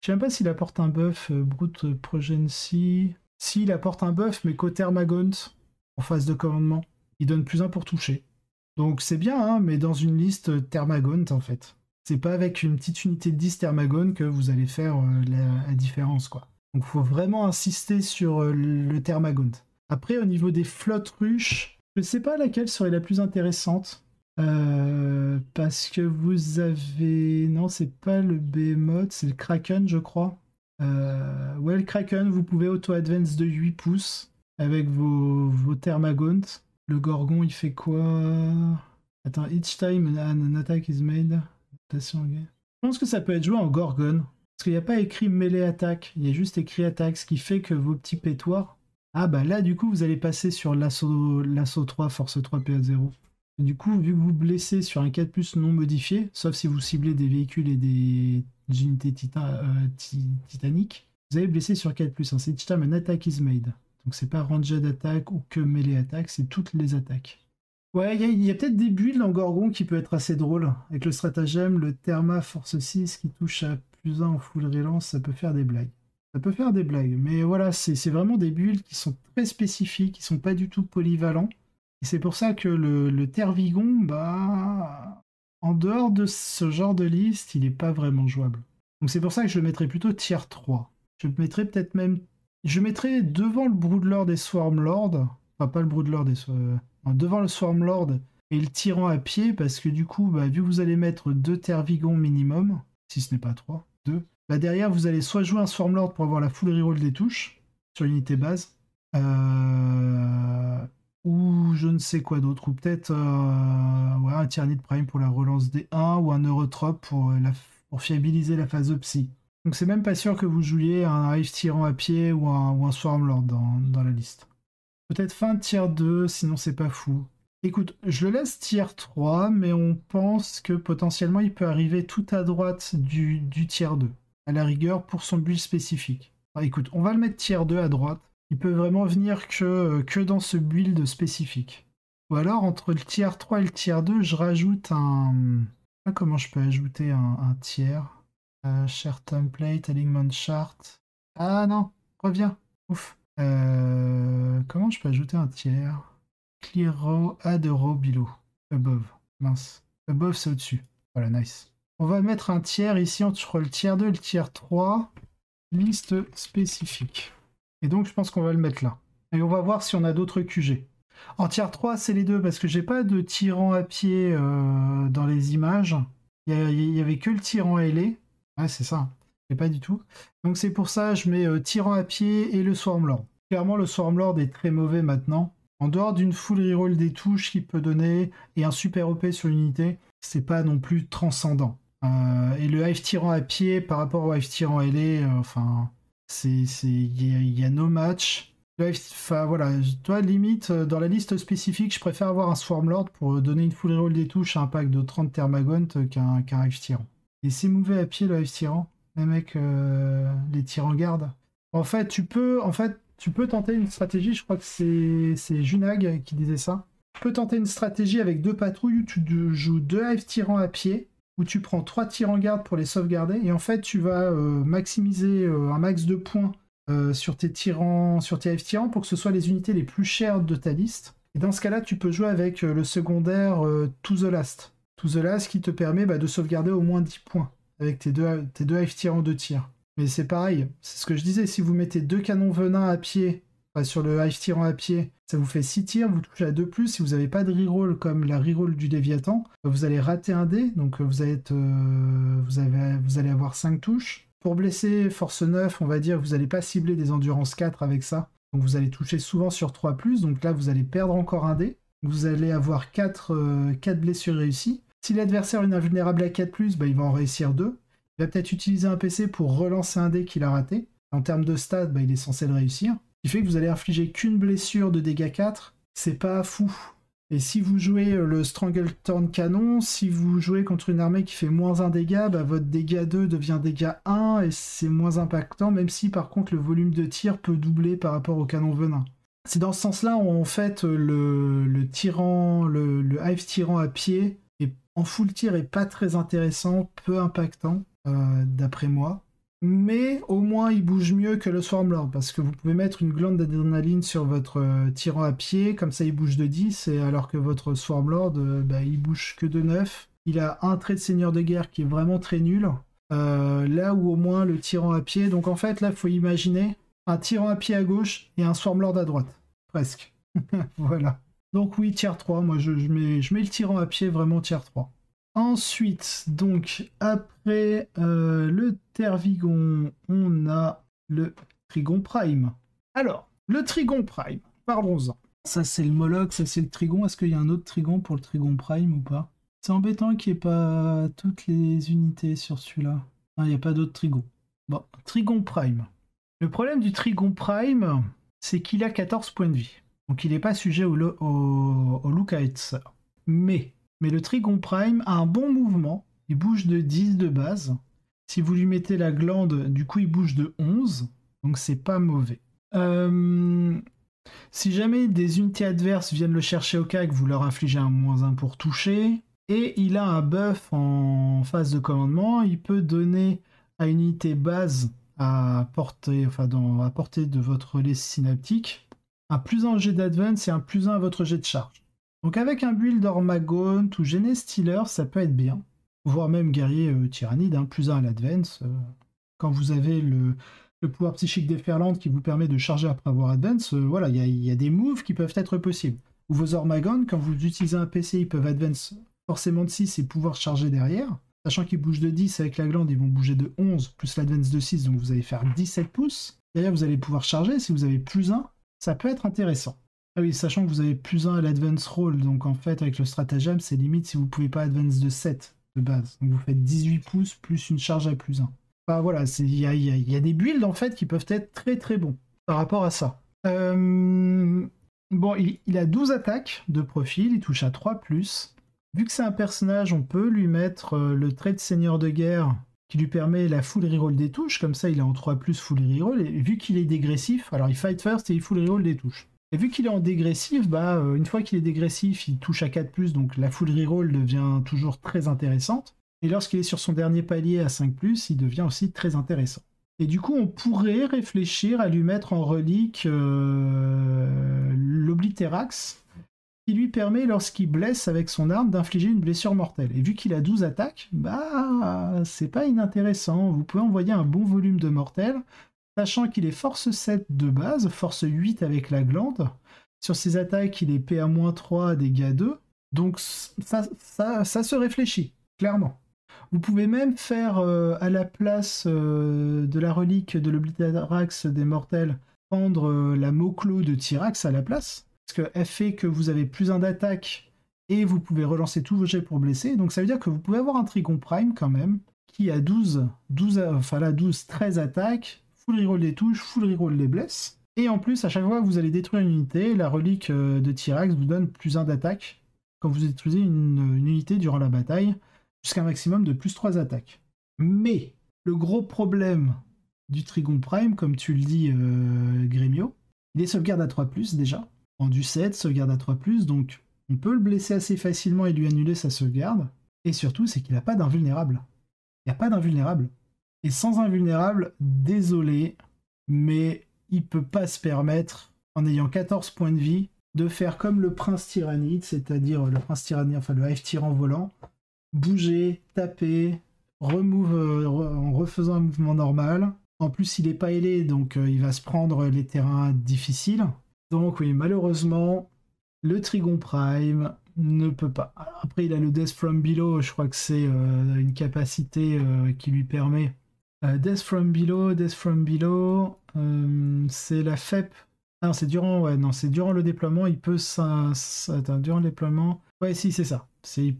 S1: Je sais même pas s'il apporte un buff Brute Progency. Si, il apporte un buff, mais qu'au Termagant, en phase de commandement. Il donne plus 1 pour toucher. Donc c'est bien, hein, mais dans une liste Termagant, en fait. C'est pas avec une petite unité de 10 Termagant que vous allez faire la différence, quoi. Donc il faut vraiment insister sur le Termagant. Après, au niveau des flottes ruches, je sais pas laquelle serait la plus intéressante. Parce que vous avez... Non, c'est pas le Behemoth, c'est le Kraken, je crois. Ouais, le Kraken, vous pouvez auto-advance de 8 pouces avec vos Termagants. Le Gorgon, il fait quoi? Attends, each time an attack is made. Notation, ok. Je pense que ça peut être joué en Gorgone. Parce qu'il n'y a pas écrit mêlée attaque, il y a juste écrit attaque, ce qui fait que vos petits pétoirs. Ah bah là, du coup, vous allez passer sur l'assaut 3, force 3, PA0. Du coup, vu que vous blessez sur un 4+ non modifié, sauf si vous ciblez des véhicules et des unités titaniques, vous allez blesser sur 4+. Hein. C'est each time an attack is made. Donc c'est pas ranged attack ou que mêlée attaque, c'est toutes les attaques. Ouais, il y a peut-être des builds en Gorgon qui peut être assez drôle. Avec le stratagème, le Therma Force 6 qui touche à +1 en full relance, ça peut faire des blagues. Ça peut faire des blagues, mais voilà, c'est vraiment des builds qui sont très spécifiques, qui sont pas du tout polyvalents. Et c'est pour ça que le Tervigon, bah, en dehors de ce genre de liste, il n'est pas vraiment jouable. Donc c'est pour ça que je le mettrais plutôt tier 3. Je le mettrais peut-être même... Je mettrais devant le Broodlord et Swarmlord, enfin pas le Broodlord et... devant le Swarmlord et le tyran à pied, parce que du coup, bah, vu que vous allez mettre 2 Tervigons minimum, si ce n'est pas 3, 2, bah derrière vous allez soit jouer un Swarmlord pour avoir la full reroll des touches sur l'unité base, ou je ne sais quoi d'autre, ou peut-être ouais, un Tyrannid Prime pour la relance des 1, ou un Neurotrope pour fiabiliser la phase de psy. Donc c'est même pas sûr que vous jouiez un Hive Tyran à pied ou un Swarmlord dans la liste. Peut-être fin de tier 2, sinon c'est pas fou. Écoute, je le laisse tier 3, mais on pense que potentiellement il peut arriver tout à droite du tier 2, à la rigueur pour son build spécifique. Alors, écoute, on va le mettre tier 2 à droite. Il peut vraiment venir que dans ce build spécifique. Ou alors, entre le tier 3 et le tier 2, je rajoute un... Ah, comment je peux ajouter un tiers Share template, alignment chart. Ah non, reviens. Ouf. Comment je peux ajouter un tiers? Clear row, add row below. Above. Mince. Above, c'est au-dessus. Voilà, nice. On va mettre un tiers ici entre le tiers 2 et le tiers 3. Liste spécifique. Et donc, je pense qu'on va le mettre là. Et on va voir si on a d'autres QG. En tiers 3, c'est les deux, parce que j'ai pas de tyran à pied dans les images. Il y avait que le tyran ailé. Ouais, c'est ça. Et pas du tout. Donc c'est pour ça je mets tyran à pied et le Swarmlord. Clairement, le Swarmlord est très mauvais maintenant. En dehors d'une full reroll des touches qu'il peut donner et un super OP sur l'unité, c'est pas non plus transcendant. Et le Hive Tyran à pied par rapport au Hive Tyran ailé, enfin, il y a no match. Enfin voilà, toi limite dans la liste spécifique, je préfère avoir un Swarmlord pour donner une full reroll des touches à un pack de 30 Thermagant qu'un Hive Tyran. Et c'est mouvé à pied le Hive Tyran, même avec les tyrans garde. En fait, tu peux tenter une stratégie, je crois que c'est Junag qui disait ça. Tu peux tenter une stratégie avec 2 patrouilles où tu joues 2 Hive Tyrans à pied, où tu prends 3 tyrans garde pour les sauvegarder, et en fait tu vas maximiser un max de points sur tes Hive Tyrans pour que ce soit les unités les plus chères de ta liste. Et dans ce cas-là, tu peux jouer avec le secondaire To the Last. To the Last qui te permet de sauvegarder au moins 10 points avec tes deux Hive Tyrans de tir. Mais c'est pareil, c'est ce que je disais, si vous mettez 2 canons venin à pied, sur le Hive Tyran à pied, ça vous fait 6 tirs, vous touchez à 2+, si vous n'avez pas de reroll comme la reroll du Léviathan, vous allez rater un dé, donc vous allez avoir 5 touches. Pour blesser force 9, on va dire, vous n'allez pas cibler des endurance 4 avec ça, donc vous allez toucher souvent sur 3+, donc là vous allez perdre encore un dé, vous allez avoir 4 blessures réussies. Si l'adversaire est invulnérable à 4+, il va en réussir 2. Il va peut-être utiliser un PC pour relancer un dé qu'il a raté. En termes de stats, il est censé le réussir. Ce qui fait que vous allez infliger qu'une blessure de dégâts 4. C'est pas fou. Et si vous jouez le Strangleton Canon, si vous jouez contre une armée qui fait -1 dégâts, votre dégât 2 devient dégât 1 et c'est moins impactant, même si par contre le volume de tir peut doubler par rapport au canon venin. C'est dans ce sens-là où en fait le Hive Tyran à pied en full tir est pas très intéressant, peu impactant, d'après moi. Mais au moins il bouge mieux que le Swarmlord, parce que vous pouvez mettre une glande d'adrénaline sur votre tyran à pied, comme ça il bouge de 10, et alors que votre Swarmlord, il bouge que de 9. Il a un trait de seigneur de guerre qui est vraiment très nul, là où au moins le tyran à pied... Donc en fait là il faut imaginer un tyran à pied à gauche et un Swarmlord à droite, presque. Voilà. Donc oui, tier 3, moi je mets le tyran à pied vraiment tier 3. Ensuite, donc, après le Tervigon, on a le Trigon Prime. Alors, le Trigon Prime, parlons-en. Ça, c'est le Moloch, ça, c'est le Trigon. Est-ce qu'il y a un autre Trigon pour le Trigon Prime ou pas? C'est embêtant qu'il n'y ait pas toutes les unités sur celui-là. Ah, il n'y a pas d'autres Trigons. Bon, Trigon Prime. Le problème du Trigon Prime, c'est qu'il a 14 points de vie. Donc il n'est pas sujet au Lookout. Mais le Trigon Prime a un bon mouvement. Il bouge de 10 de base. Si vous lui mettez la glande, du coup il bouge de 11. Donc c'est pas mauvais. Si jamais des unités adverses viennent le chercher au CAC, vous leur infligez un -1 pour toucher. Et il a un buff en phase de commandement. Il peut donner à une unité base à portée, à portée de votre relais synaptique un +1 au jet d'advance et un +1 à votre jet de charge. Donc avec un build Ormagaunt ou Genestealer, ça peut être bien. Voire même guerrier tyrannide, +1 à l'advance. Quand vous avez le pouvoir psychique déferlante qui vous permet de charger après avoir advance, voilà, il y a des moves qui peuvent être possibles. Ou vos Ormagaunt, quand vous utilisez un PC, ils peuvent advance forcément de 6 et pouvoir charger derrière. Sachant qu'ils bougent de 10 avec la glande, ils vont bouger de 11 plus l'advance de 6, donc vous allez faire 17 pouces. Derrière, vous allez pouvoir charger. Si vous avez +1, ça peut être intéressant. Ah oui, sachant que vous avez +1 à l'advance roll, donc en fait, avec le stratagème, c'est limite si vous ne pouvez pas advance de 7 de base. Donc vous faites 18 pouces plus une charge à +1. Enfin voilà, il y a des builds en fait qui peuvent être très très bons par rapport à ça. Bon, il a 12 attaques de profil, il touche à 3+. Vu que c'est un personnage, on peut lui mettre le trait de seigneur de guerre qui lui permet la full reroll des touches, comme ça il est en 3+, full reroll, et vu qu'il est dégressif, alors il fight first et il full reroll des touches. Et vu qu'il est en dégressif, une fois qu'il est dégressif, il touche à 4+, donc la full reroll devient toujours très intéressante. Et lorsqu'il est sur son dernier palier à 5+, il devient aussi très intéressant. Et du coup, on pourrait réfléchir à lui mettre en relique l'Obliterax, qui lui permet, lorsqu'il blesse avec son arme, d'infliger une blessure mortelle. Et vu qu'il a 12 attaques, c'est pas inintéressant. Vous pouvez envoyer un bon volume de mortel, sachant qu'il est force 7 de base, force 8 avec la glande. Sur ses attaques, il est PA-3, dégâts 2. Donc ça se réfléchit, clairement. Vous pouvez même faire à la place de la relique de l'Obliterax des mortels, prendre la Moclo de Tyrax à la place, parce qu'elle fait que vous avez +1 d'attaque et vous pouvez relancer tous vos jets pour blesser. Donc ça veut dire que vous pouvez avoir un Trigon Prime quand même, qui a 13 attaques, full reroll des touches, full reroll des blesses. Et en plus, à chaque fois que vous allez détruire une unité, la relique de Tyrax vous donne +1 d'attaque quand vous détruisez une unité durant la bataille, jusqu'à un maximum de +3 attaques. Mais le gros problème du Trigon Prime, comme tu le dis, Grémio, il est sauvegarde à 3+, déjà. En du 7, sauvegarde à 3+, donc on peut le blesser assez facilement et lui annuler sa sauvegarde. Et surtout, c'est qu'il n'a pas d'invulnérable. Il n'y a pas d'invulnérable. Et sans invulnérable, désolé, mais il peut pas se permettre, en ayant 14 points de vie, de faire comme le prince tyrannide, c'est-à-dire le prince tyrannide, enfin le hive tyran volant, bouger, taper, en refaisant un mouvement normal. En plus, il n'est pas ailé, donc il va se prendre les terrains difficiles. Donc oui, malheureusement, le Trigon Prime ne peut pas. Alors, après, il a le Death from Below, je crois que c'est une capacité qui lui permet... Death from Below, c'est la FEP. Ah non, c'est durant le déploiement, il peut... durant le déploiement... Ouais, si, c'est ça.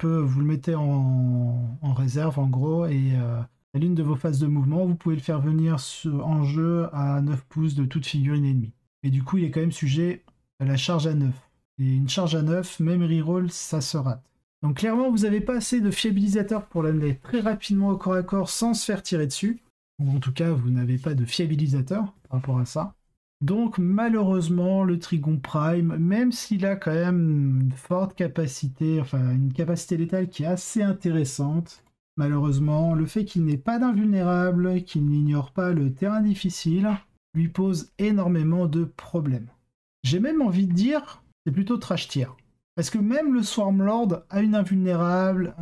S1: Vous le mettez en réserve, en gros, et à l'une de vos phases de mouvement, vous pouvez le faire venir en jeu à 9 pouces de toute figurine ennemie. Et du coup, il est quand même sujet à la charge à 9. Et une charge à 9, même reroll, ça se rate. Donc clairement, vous n'avez pas assez de fiabilisateur pour l'amener très rapidement au corps à corps sans se faire tirer dessus. Ou en tout cas, vous n'avez pas de fiabilisateur par rapport à ça. Donc malheureusement, le Trigon Prime, même s'il a quand même une forte capacité, enfin une capacité létale qui est assez intéressante, malheureusement, le fait qu'il n'ait pas d'invulnérable, qu'il n'ignore pas le terrain difficile, lui pose énormément de problèmes. J'ai même envie de dire, c'est plutôt trash tier. Parce que même le Swarmlord a une invulnérable,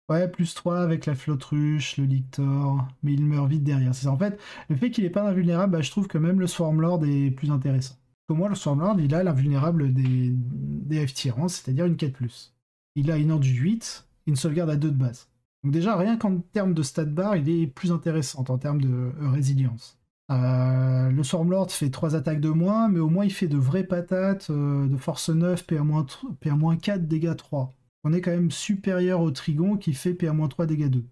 S1: ouais, +3 avec la Flottruche, le Lictor, mais il meurt vite derrière. C'est ça. En fait, le fait qu'il n'ait pas d'invulnérable, je trouve que même le Swarmlord est plus intéressant. Pour moi, le Swarmlord, il a l'invulnérable des F-Tyrans, c'est-à-dire une 4+. Il a une enduit 8, une sauvegarde à 2 de base. Donc déjà, rien qu'en termes de stat bar, il est plus intéressant en termes de résilience. Le Swarmlord fait 3 attaques de moins, mais au moins il fait de vraies patates, de force 9, PA-4, dégâts 3. On est quand même supérieur au Trigon qui fait PA-3, dégâts 2.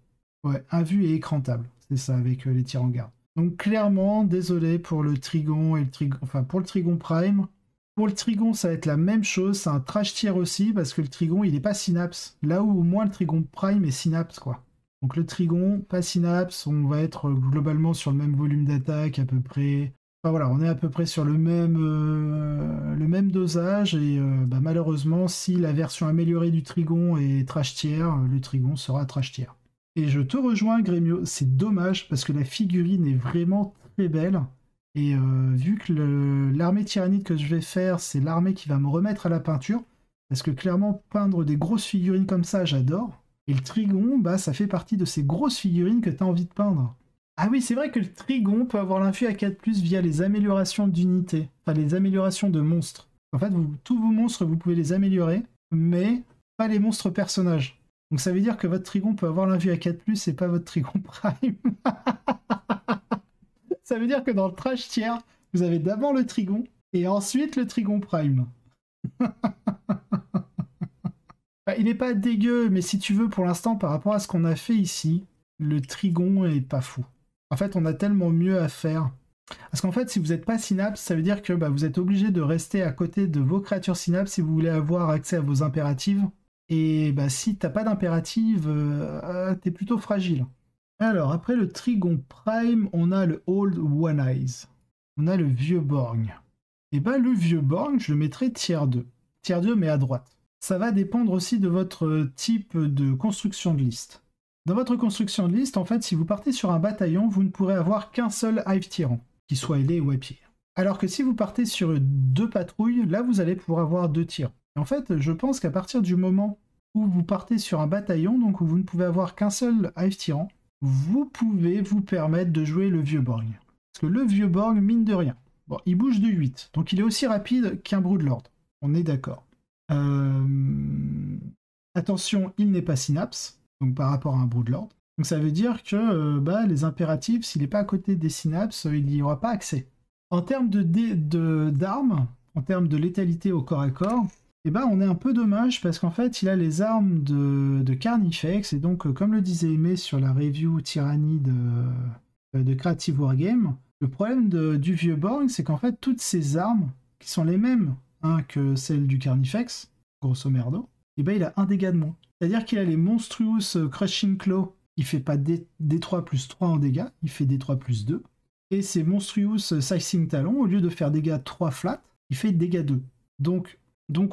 S1: Ouais, invu et écrantable, c'est ça avec les tirs en garde. Donc clairement, désolé pour le Trigon et le Trigon, enfin pour le Trigon Prime. Pour le Trigon, ça va être la même chose, c'est un trash tier aussi, parce que le Trigon, il n'est pas Synapse. Là où au moins le Trigon Prime est Synapse, quoi. Donc le Trigon, pas Synapse, on va être globalement sur le même volume d'attaque à peu près. Enfin voilà, on est à peu près sur le même dosage, et malheureusement, si la version améliorée du Trigon est trash tier, le Trigon sera trash tier. Et je te rejoins, Grémio, c'est dommage, parce que la figurine est vraiment très belle. Et vu que l'armée tyrannide que je vais faire, c'est l'armée qui va me remettre à la peinture, parce que clairement, peindre des grosses figurines comme ça, j'adore. Et le Trigon, bah, ça fait partie de ces grosses figurines que tu as envie de peindre. Ah oui, c'est vrai que le Trigon peut avoir l'infus à 4+, via les améliorations d'unités, enfin les améliorations de monstres. En fait, tous vos monstres, vous pouvez les améliorer, mais pas les monstres personnages. Donc ça veut dire que votre Trigon peut avoir l'invue à 4+, et pas votre Trigon Prime. Ça veut dire que dans le trash tier, vous avez d'abord le Trigon, et ensuite le Trigon Prime. Il n'est pas dégueu, mais si tu veux, pour l'instant, par rapport à ce qu'on a fait ici, le Trigon est pas fou. En fait, on a tellement mieux à faire. Parce qu'en fait, si vous n'êtes pas Synapse, ça veut dire que vous êtes obligé de rester à côté de vos créatures Synapse si vous voulez avoir accès à vos impératives. Et si t'as pas d'impérative, t'es plutôt fragile. Alors, après le Trigon Prime, on a le Old One Eyes. On a le Vieux Borgne. Et le Vieux Borgne, je le mettrai tier 2. Tier 2, mais à droite. Ça va dépendre aussi de votre type de construction de liste. Dans votre construction de liste, en fait, si vous partez sur un bataillon, vous ne pourrez avoir qu'un seul Hive Tyran, qui soit ailé ou à pied. Alors que si vous partez sur 2 patrouilles, là, vous allez pouvoir avoir 2 tyrans. Et en fait, je pense qu'à partir du moment où vous partez sur un bataillon, donc où vous ne pouvez avoir qu'un seul Hive Tyran, vous pouvez vous permettre de jouer le Vieux Borgne. Parce que le Vieux Borgne, mine de rien, bon, il bouge de 8, donc il est aussi rapide qu'un Broodlord. On est d'accord. Attention, il n'est pas Synapse, donc par rapport à un Broodlord. Donc ça veut dire que les impératifs, s'il n'est pas à côté des Synapses, il n'y aura pas accès. En termes d'armes, en termes de létalité au corps à corps, on est un peu dommage parce qu'en fait, il a les armes de Carnifex, et donc, comme le disait Aimé sur la review Tyrannie de Creative Wargame, le problème du Vieux Borgne, c'est qu'en fait, toutes ces armes, qui sont les mêmes que celles du Carnifex, grosso merdo, il a un dégât de moins. C'est-à-dire qu'il a les Monstrous Crushing Claw, il fait pas D3 plus 3 en dégâts, il fait D3 plus 2. Et ces Monstrous Sicing Talon, au lieu de faire dégâts 3 flat, il fait dégâts 2. Donc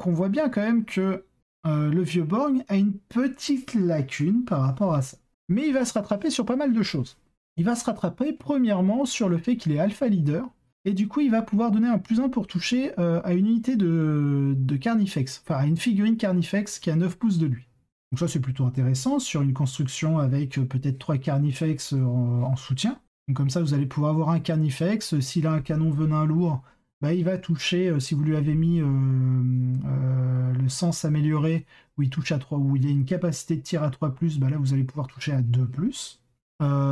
S1: on voit bien quand même que le Vieux Borgne a une petite lacune par rapport à ça. Mais il va se rattraper sur pas mal de choses. Il va se rattraper premièrement sur le fait qu'il est Alpha Leader, et du coup il va pouvoir donner un +1 pour toucher à une unité de Carnifex, enfin à une figurine Carnifex qui a 9 pouces de lui. Donc ça c'est plutôt intéressant sur une construction avec peut-être 3 Carnifex en soutien. Donc comme ça vous allez pouvoir avoir un Carnifex, s'il a un canon venin lourd, il va toucher, si vous lui avez mis le sens amélioré, où il touche à 3, où il a une capacité de tir à 3+, là vous allez pouvoir toucher à 2+.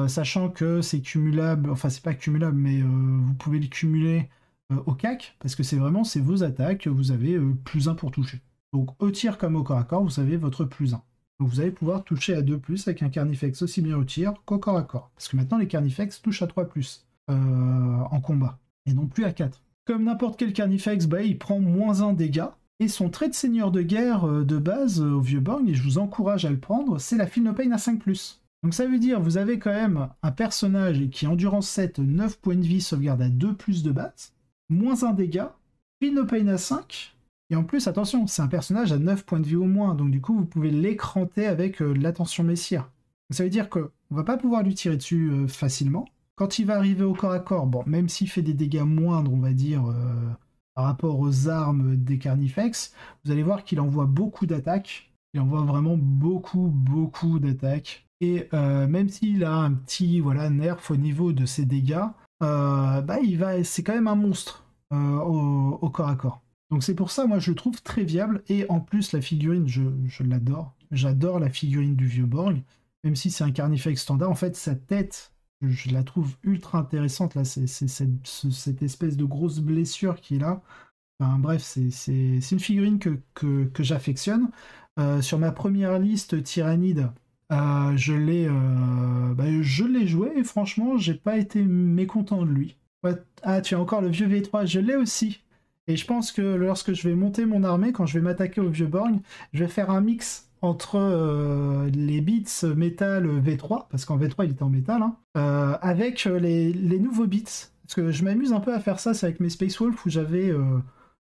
S1: Sachant que c'est cumulable, enfin c'est pas cumulable, mais vous pouvez le cumuler au CAC, parce que c'est vos attaques, vous avez +1 pour toucher. Donc au tir comme au corps à corps, vous avez votre +1. Donc vous allez pouvoir toucher à 2+, avec un Carnifex aussi bien au tir qu'au corps à corps. Parce que maintenant les Carnifex touchent à 3+, en combat, et non plus à 4. Comme n'importe quel Carnifex, il prend -1 dégâts, et son trait de seigneur de guerre de base au Vieux Borgne, et je vous encourage à le prendre, c'est la Feel No Pain à 5+. Donc ça veut dire vous avez quand même un personnage qui endurance 7, 9 points de vie, sauvegarde à 2+ de base, -1 dégâts, Feel No Pain à 5, et en plus attention, c'est un personnage à 9 points de vie au moins, donc du coup vous pouvez l'écranter avec l'attention messire. Donc ça veut dire qu'on va pas pouvoir lui tirer dessus facilement. Quand il va arriver au corps à corps, même s'il fait des dégâts moindres, on va dire, par rapport aux armes des Carnifex, vous allez voir qu'il envoie beaucoup d'attaques. Il envoie vraiment beaucoup d'attaques. Et même s'il a un petit nerf au niveau de ses dégâts, c'est quand même un monstre au corps à corps. Donc c'est pour ça, moi je le trouve très viable. Et en plus, la figurine, je l'adore. J'adore la figurine du Vieux Borgne. Même si c'est un Carnifex standard, en fait, sa tête je la trouve ultra intéressante, là, c'est cette espèce de grosse blessure qui est là. Enfin, bref, c'est une figurine que j'affectionne. Sur ma première liste Tyrannide, je l'ai joué et franchement, j'ai pas été mécontent de lui. Ouais, ah, tu as encore le vieux V3, je l'ai aussi. Et je pense que lorsque je vais monter mon armée, quand je vais m'attaquer au vieux Borg, je vais faire un mix entre les bits métal V3, parce qu'en V3 il était en métal, hein, avec les nouveaux bits. Parce que je m'amuse un peu à faire ça, c'est avec mes Space Wolf où j'avais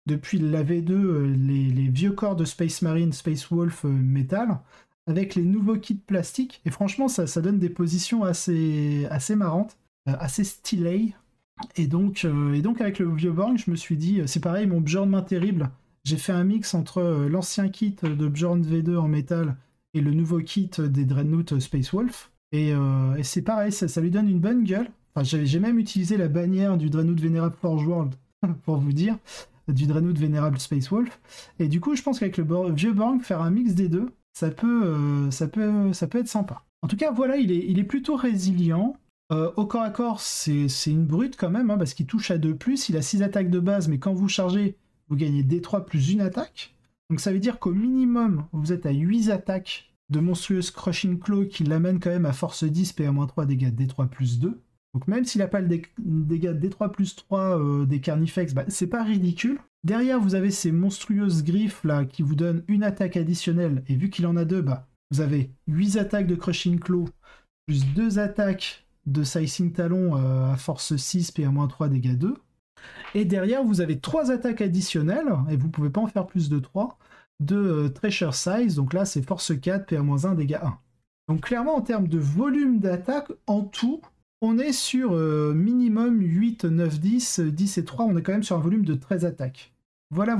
S1: depuis la V2 les vieux corps de Space Marine, Space Wolf métal, avec les nouveaux kits plastiques. Et franchement, ça donne des positions assez marrantes, assez stylées. Et donc avec le vieux Borg, je me suis dit, c'est pareil, mon Bjorn main terrible, j'ai fait un mix entre l'ancien kit de Bjorn V2 en métal et le nouveau kit des Dreadnought Space Wolf. Et c'est pareil, ça lui donne une bonne gueule. Enfin, j'ai même utilisé la bannière du Dreadnought Vénérable Forge World, pour vous dire, du Dreadnought Vénérable Space Wolf. Et du coup, je pense qu'avec le vieux Borg, faire un mix des deux, ça peut être sympa. En tout cas, voilà, il est plutôt résilient. Au corps à corps, c'est une brute quand même, hein, parce qu'il touche à 2+, il a 6 attaques de base, mais quand vous chargez, vous gagnez D3 plus une attaque. Donc ça veut dire qu'au minimum, vous êtes à 8 attaques de monstrueuse Crushing Claw qui l'amène quand même à force 10, PA-3, dégâts D3 plus 2. Donc même s'il n'a pas le dégâts D3 plus 3 des Carnifex, bah, c'est pas ridicule. Derrière, vous avez ces monstrueuses griffes là qui vous donnent une attaque additionnelle, et vu qu'il en a 2, bah, vous avez 8 attaques de Crushing Claw, plus 2 attaques de Sizing Talon à force 6, PA-3, dégâts 2. Et derrière, vous avez 3 attaques additionnelles, et vous pouvez pas en faire plus de 3, de Treasure Size, donc là c'est force 4, PA-1, dégâts 1. Donc clairement, en termes de volume d'attaque, en tout, on est sur minimum 8, 9, 10, 10 et 3, on est quand même sur un volume de 13 attaques. Voilà.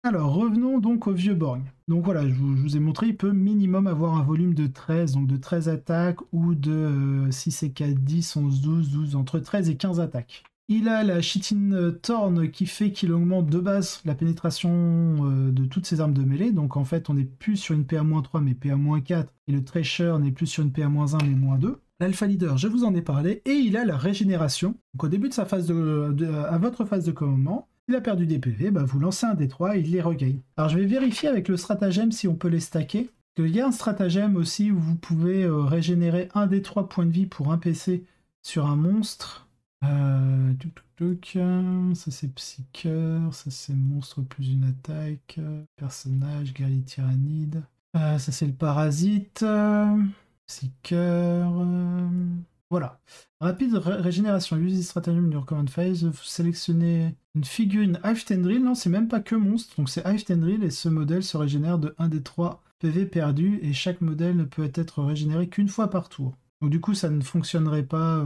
S1: Alors, revenons donc au vieux Borg. Donc voilà, je vous ai montré, il peut minimum avoir un volume de 13, donc de 13 attaques, ou de 6 et 4, 10, 11, 12, entre 13 et 15 attaques. Il a la Chitin Thorn qui fait qu'il augmente de base la pénétration de toutes ses armes de mêlée, donc en fait on n'est plus sur une PA-3 mais PA-4, et le Treasure n'est plus sur une PA-1 mais -2. L'Alpha Leader, je vous en ai parlé, et il a la régénération. Donc au début de sa phase à votre phase de commandement, il a perdu des PV, bah vous lancez un D3 et il les regagne. Alors je vais vérifier avec le stratagème si on peut les stacker. Il y a un stratagème aussi où vous pouvez régénérer un D3 points de vie pour un PC sur un monstre. Ça c'est Psycheur, ça c'est monstre plus une attaque, personnage, guerrier tyrannide. Ça c'est le parasite, Psycheur. Voilà. Rapide régénération. Use this stratagem in your command phase. Vous sélectionnez une figurine Hive Tendril. Non, c'est même pas que monstre. Donc c'est Hive Tendril et ce modèle se régénère de 1 des 3 PV perdus et chaque modèle ne peut être régénéré qu'une fois par tour. Donc du coup, ça ne fonctionnerait pas.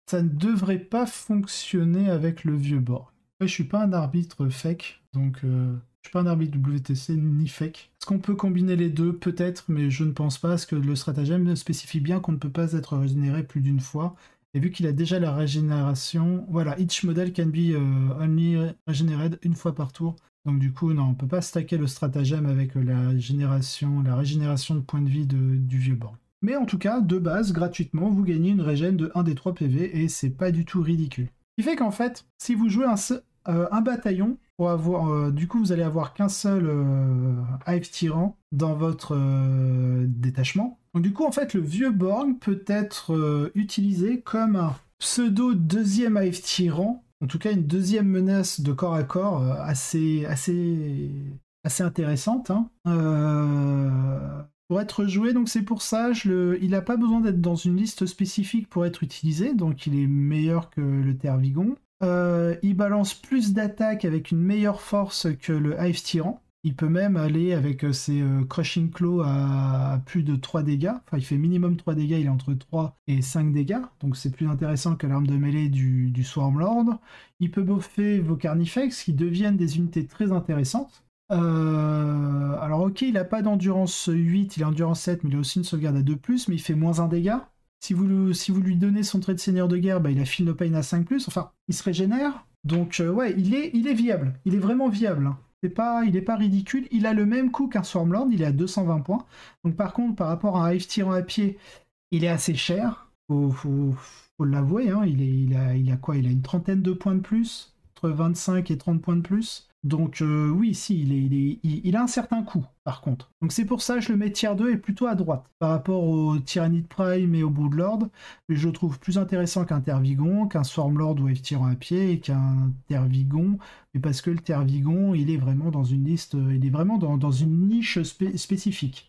S1: Ça ne devrait pas fonctionner avec le vieux Borg. Je suis pas un arbitre fake, donc je suis pas un arbitre WTC ni fake. Est-ce qu'on peut combiner les deux? Peut-être, mais je ne pense pas, parce que le stratagème spécifie bien qu'on ne peut pas être régénéré plus d'une fois. Et vu qu'il a déjà la régénération, voilà, each model can be only regenerated une fois par tour. Donc du coup, non, on peut pas stacker le stratagème avec la régénération de points de vie du vieux Borg. Mais en tout cas, de base, gratuitement, vous gagnez une régène de 1 des 3 PV et c'est pas du tout ridicule. Ce qui fait qu'en fait, si vous jouez un bataillon, pour avoir, du coup, vous allez avoir qu'un seul Hive Tyran dans votre détachement. Donc du coup, en fait, le vieux Borg peut être utilisé comme un pseudo deuxième Hive Tyran, en tout cas une deuxième menace de corps à corps assez intéressante. Hein. Pour être joué, donc c'est pour ça, il n'a pas besoin d'être dans une liste spécifique pour être utilisé, donc il est meilleur que le Tervigon. Il balance plus d'attaques avec une meilleure force que le Hive Tyran. Il peut même aller avec ses Crushing Claw à plus de 3 dégâts. Enfin, il fait minimum 3 dégâts, il est entre 3 et 5 dégâts. Donc c'est plus intéressant que l'arme de mêlée du Swarmlord. Il peut buffer vos Carnifex qui deviennent des unités très intéressantes. Alors ok, il n'a pas d'endurance 8, il a endurance 7, mais il a aussi une sauvegarde à 2+, mais il fait moins 1 dégât. Si vous lui donnez son trait de seigneur de guerre, bah, il a Feel No Pain à 5+, enfin, il se régénère. Donc ouais, il est viable, il est vraiment viable. Hein. Il est pas ridicule, il a le même coût qu'un Swarmlord, il est à 220 points. Donc par contre, par rapport à un Hive Tyran à pied, il est assez cher. faut l'avouer, hein, il a quoi? Il a une trentaine de points de plus, entre 25 et 30 points de plus. Donc oui, si, il a un certain coût, par contre. Donc c'est pour ça que je le mets tier 2 et plutôt à droite. Par rapport au Tyrannid Prime et au Broodlord, je le trouve plus intéressant qu'un Tervigon, qu'un Swarmlord Wave Tyran à pied et qu'un Tervigon. Mais parce que le Tervigon, il est vraiment dans une liste, il est vraiment dans une niche spécifique.